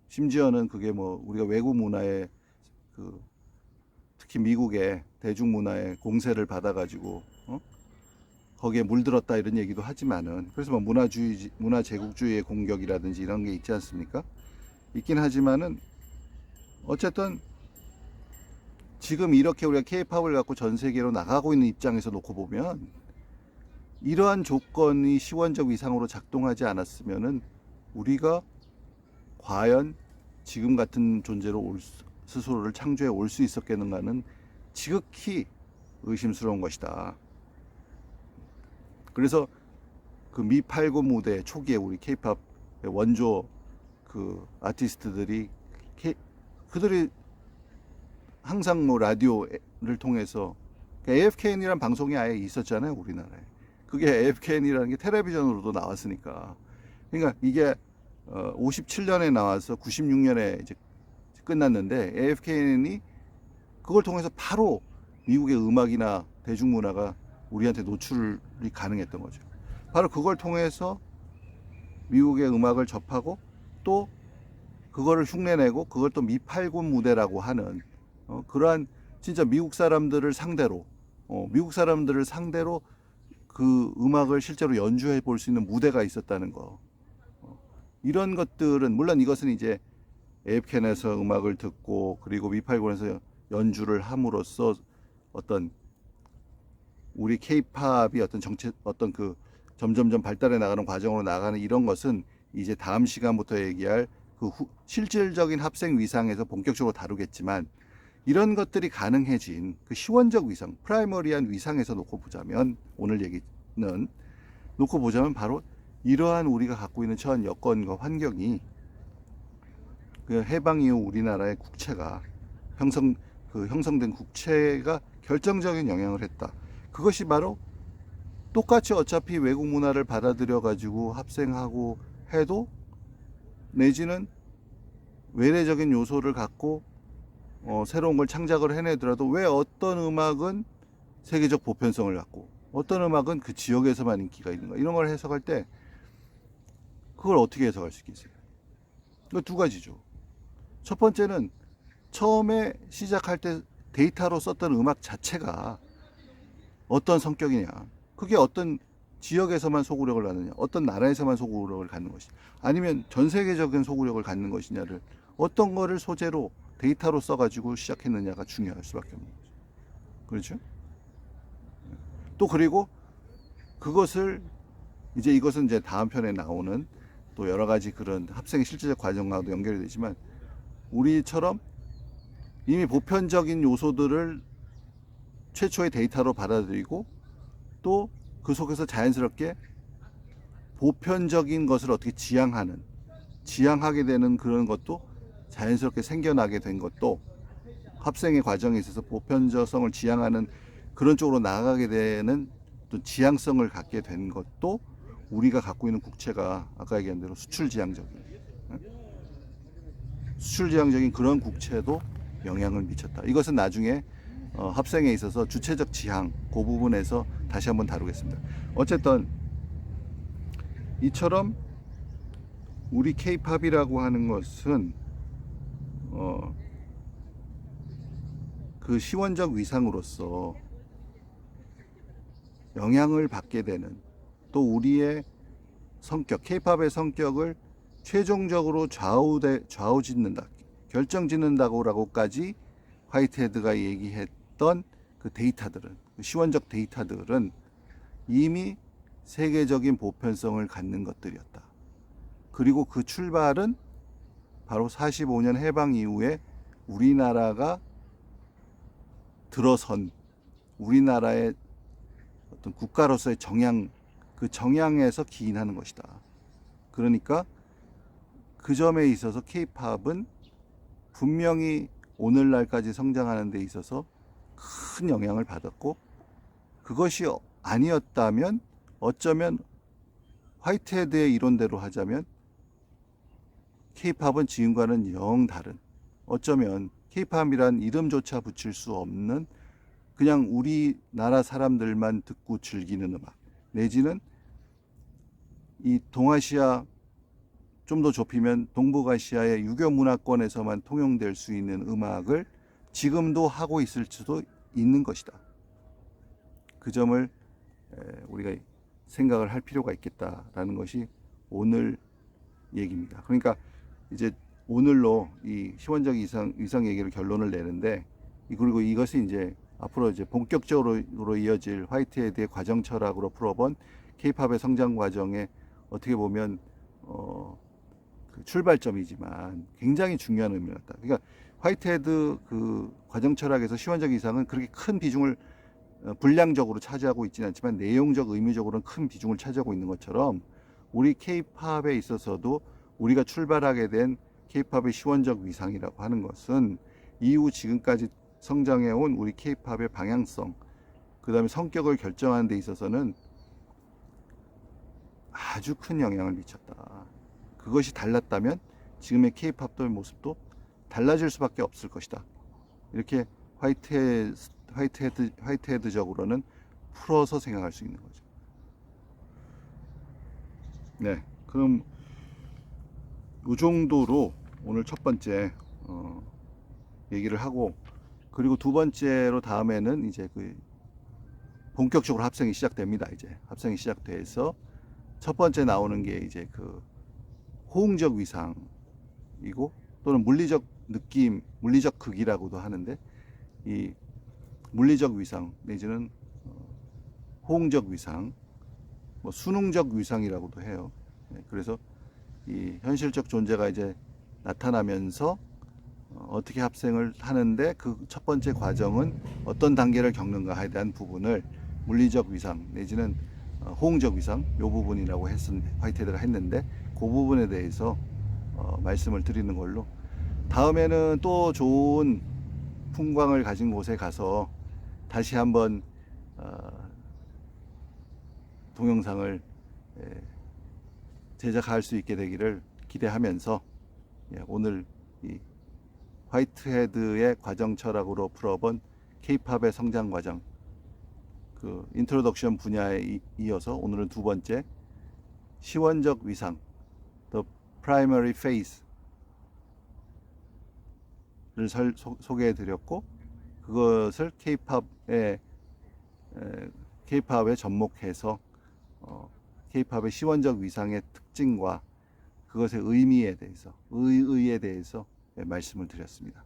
심지어는 그게 뭐 우리가 외국 문화에 특히 미국의 대중문화의 공세를 받아가지고 거기에 물들었다 이런 얘기도 하지만은, 그래서 뭐 문화 제국주의의 공격이라든지 이런 게 있지 않습니까? 있긴 하지만은 어쨌든 지금 이렇게 우리가 K-팝을 갖고 전 세계로 나가고 있는 입장에서 놓고 보면 이러한 조건이 시원적 위상으로 작동하지 않았으면은 우리가 과연 지금 같은 존재로 스스로를 창조해 올 수 있었겠는가는 지극히 의심스러운 것이다. 그래서 그 미89 무대 초기에 우리 K-팝의 원조 그 아티스트들이 그들이 항상 뭐 라디오를 통해서 AFKN이라는 방송이 아예 있었잖아요, 우리나라에. 그게 AFKN이라는 게 텔레비전으로도 나왔으니까. 그러니까 이게 57년에 나와서 96년에 이제 끝났는데, AFKN이 그걸 통해서 바로 미국의 음악이나 대중문화가 우리한테 노출이 가능했던 거죠. 바로 그걸 통해서 미국의 음악을 접하고 또 그거를 흉내내고 그걸 또 미89 무대라고 하는 그러한 진짜 미국 사람들을 상대로 그 음악을 실제로 연주해 볼 수 있는 무대가 있었다는 거. 이런 것들은 물론 이것은 이제 AFKN에서 음악을 듣고 그리고 미89에서 연주를 함으로써 어떤 우리 K-팝이 어떤 그 점점점 발달해 나가는 과정으로 나가는 이런 것은 이제 다음 시간부터 얘기할 그 실질적인 합생 위상에서 본격적으로 다루겠지만, 이런 것들이 가능해진 그 시원적 위상, 프라이머리한 위상에서 놓고 보자면, 오늘 얘기는 놓고 보자면 바로 이러한 우리가 갖고 있는 처한 여건과 환경이 그 해방 이후 우리나라의 국채가 형성된 국채가 결정적인 영향을 했다. 그것이 바로 똑같이 어차피 외국 문화를 받아들여 가지고 합생하고 해도, 내지는 외래적인 요소를 갖고 새로운 걸 창작을 해내더라도 왜 어떤 음악은 세계적 보편성을 갖고 어떤 음악은 그 지역에서만 인기가 있는가, 이런 걸 해석할 때 그걸 어떻게 해석할 수 있겠어요? 그 두 가지죠. 첫 번째는 처음에 시작할 때 데이터로 썼던 음악 자체가 어떤 성격이냐, 그게 어떤 지역에서만 소구력을 갖느냐, 어떤 나라에서만 소구력을 갖는 것이, 아니면 전 세계적인 소구력을 갖는 것이냐를 어떤 거를 소재로 데이터로 써가지고 시작했느냐가 중요할 수밖에 없는 거죠. 그렇죠? 또 그리고 이것은 이제 다음 편에 나오는 또 여러 가지 그런 합생의 실질적 과정과도 연결이 되지만, 우리처럼 이미 보편적인 요소들을 최초의 데이터로 받아들이고 또 그 속에서 자연스럽게 보편적인 것을 어떻게 지향하게 되는 그런 것도 자연스럽게 생겨나게 된 것도, 합생의 과정에 있어서 보편적성을 지향하는 그런 쪽으로 나아가게 되는 또 지향성을 갖게 된 것도, 우리가 갖고 있는 국채가 아까 얘기한 대로 수출지향적인 그런 국채도 영향을 미쳤다. 이것은 나중에 합생에 있어서 주체적 지향 그 부분에서 다시 한번 다루겠습니다. 어쨌든 이처럼 우리 K-팝이라고 하는 것은 그 시원적 위상으로서 영향을 받게 되는, 또 우리의 성격, K-팝의 성격을 최종적으로 좌우짓는다, 결정짓는다고라고까지 화이트헤드가 얘기했던 그 데이터들은, 그 시원적 데이터들은 이미 세계적인 보편성을 갖는 것들이었다. 그리고 그 출발은 바로 45년 해방 이후에 우리나라가 들어선 우리나라의 어떤 국가로서의 정양, 그 정양에서 기인하는 것이다. 그러니까 그 점에 있어서 K-팝은 분명히 오늘날까지 성장하는 데 있어서 큰 영향을 받았고, 그것이 아니었다면 어쩌면 화이트헤드의 이론대로 하자면 K-팝은 지금과는 영 다른, 어쩌면 K-팝이란 이름조차 붙일 수 없는 그냥 우리나라 사람들만 듣고 즐기는 음악, 내지는 이 동아시아, 좀 더 좁히면 동북아시아의 유교 문화권에서만 통용될 수 있는 음악을 지금도 하고 있을 수도 있는 것이다. 그 점을 우리가 생각을 할 필요가 있겠다라는 것이 오늘 얘기입니다. 그러니까 이제 오늘로 이 시원적 위상 얘기를 결론을 내는데, 그리고 이것이 이제 앞으로 이제 본격적으로 이어질 화이트헤드의 과정 철학으로 풀어본 K-팝의 성장 과정에 어떻게 보면 그 출발점이지만 굉장히 중요한 의미를 갖다. 그러니까 화이트헤드 그 과정 철학에서 시원적 이상은 그렇게 큰 비중을 분량적으로 차지하고 있지는 않지만 내용적 의미적으로는 큰 비중을 차지하고 있는 것처럼, 우리 K-팝에 있어서도 우리가 출발하게 된 K-팝의 시원적 위상이라고 하는 것은 이후 지금까지 성장해온 우리 K-팝의 방향성, 그 다음에 성격을 결정하는 데 있어서는 아주 큰 영향을 미쳤다. 그것이 달랐다면 지금의 K-팝의 모습도 달라질 수밖에 없을 것이다. 이렇게 화이트헤드적으로는 풀어서 생각할 수 있는 거죠. 네, 그럼 이 정도로 오늘 첫 번째 얘기를 하고, 그리고 두 번째로 다음에는 이제 그 본격적으로 합성이 시작됩니다. 이제 합성이 시작돼서 첫 번째 나오는 게 이제 그 호응적 위상이고, 또는 물리적 느낌, 물리적 극이라고도 하는데, 이 물리적 위상 내지는 호응적 위상, 뭐 수능적 위상이라고도 해요. 그래서 이 현실적 존재가 이제 나타나면서 어떻게 합생을 하는데 그 첫 번째 과정은 어떤 단계를 겪는가에 대한 부분을 물리적 위상 내지는 호응적 위상, 요 부분이라고 화이트헤드가 했는데, 그 부분에 대해서 말씀을 드리는 걸로, 다음에는 또 좋은 풍광을 가진 곳에 가서 다시 한번 동영상을 제작할 수 있게 되기를 기대하면서, 오늘 이 화이트헤드의 과정 철학으로 풀어본 K-팝의 성장 과정, 그 인트로덕션 분야에 이어서 오늘은 두 번째 시원적 위상, The Primary Phase를 소개해 드렸고, 그것을 K-팝에 접목해서 K-팝의 시원적 위상의 특징과 그것의 의미에 대해서, 의의에 대해서 말씀을 드렸습니다.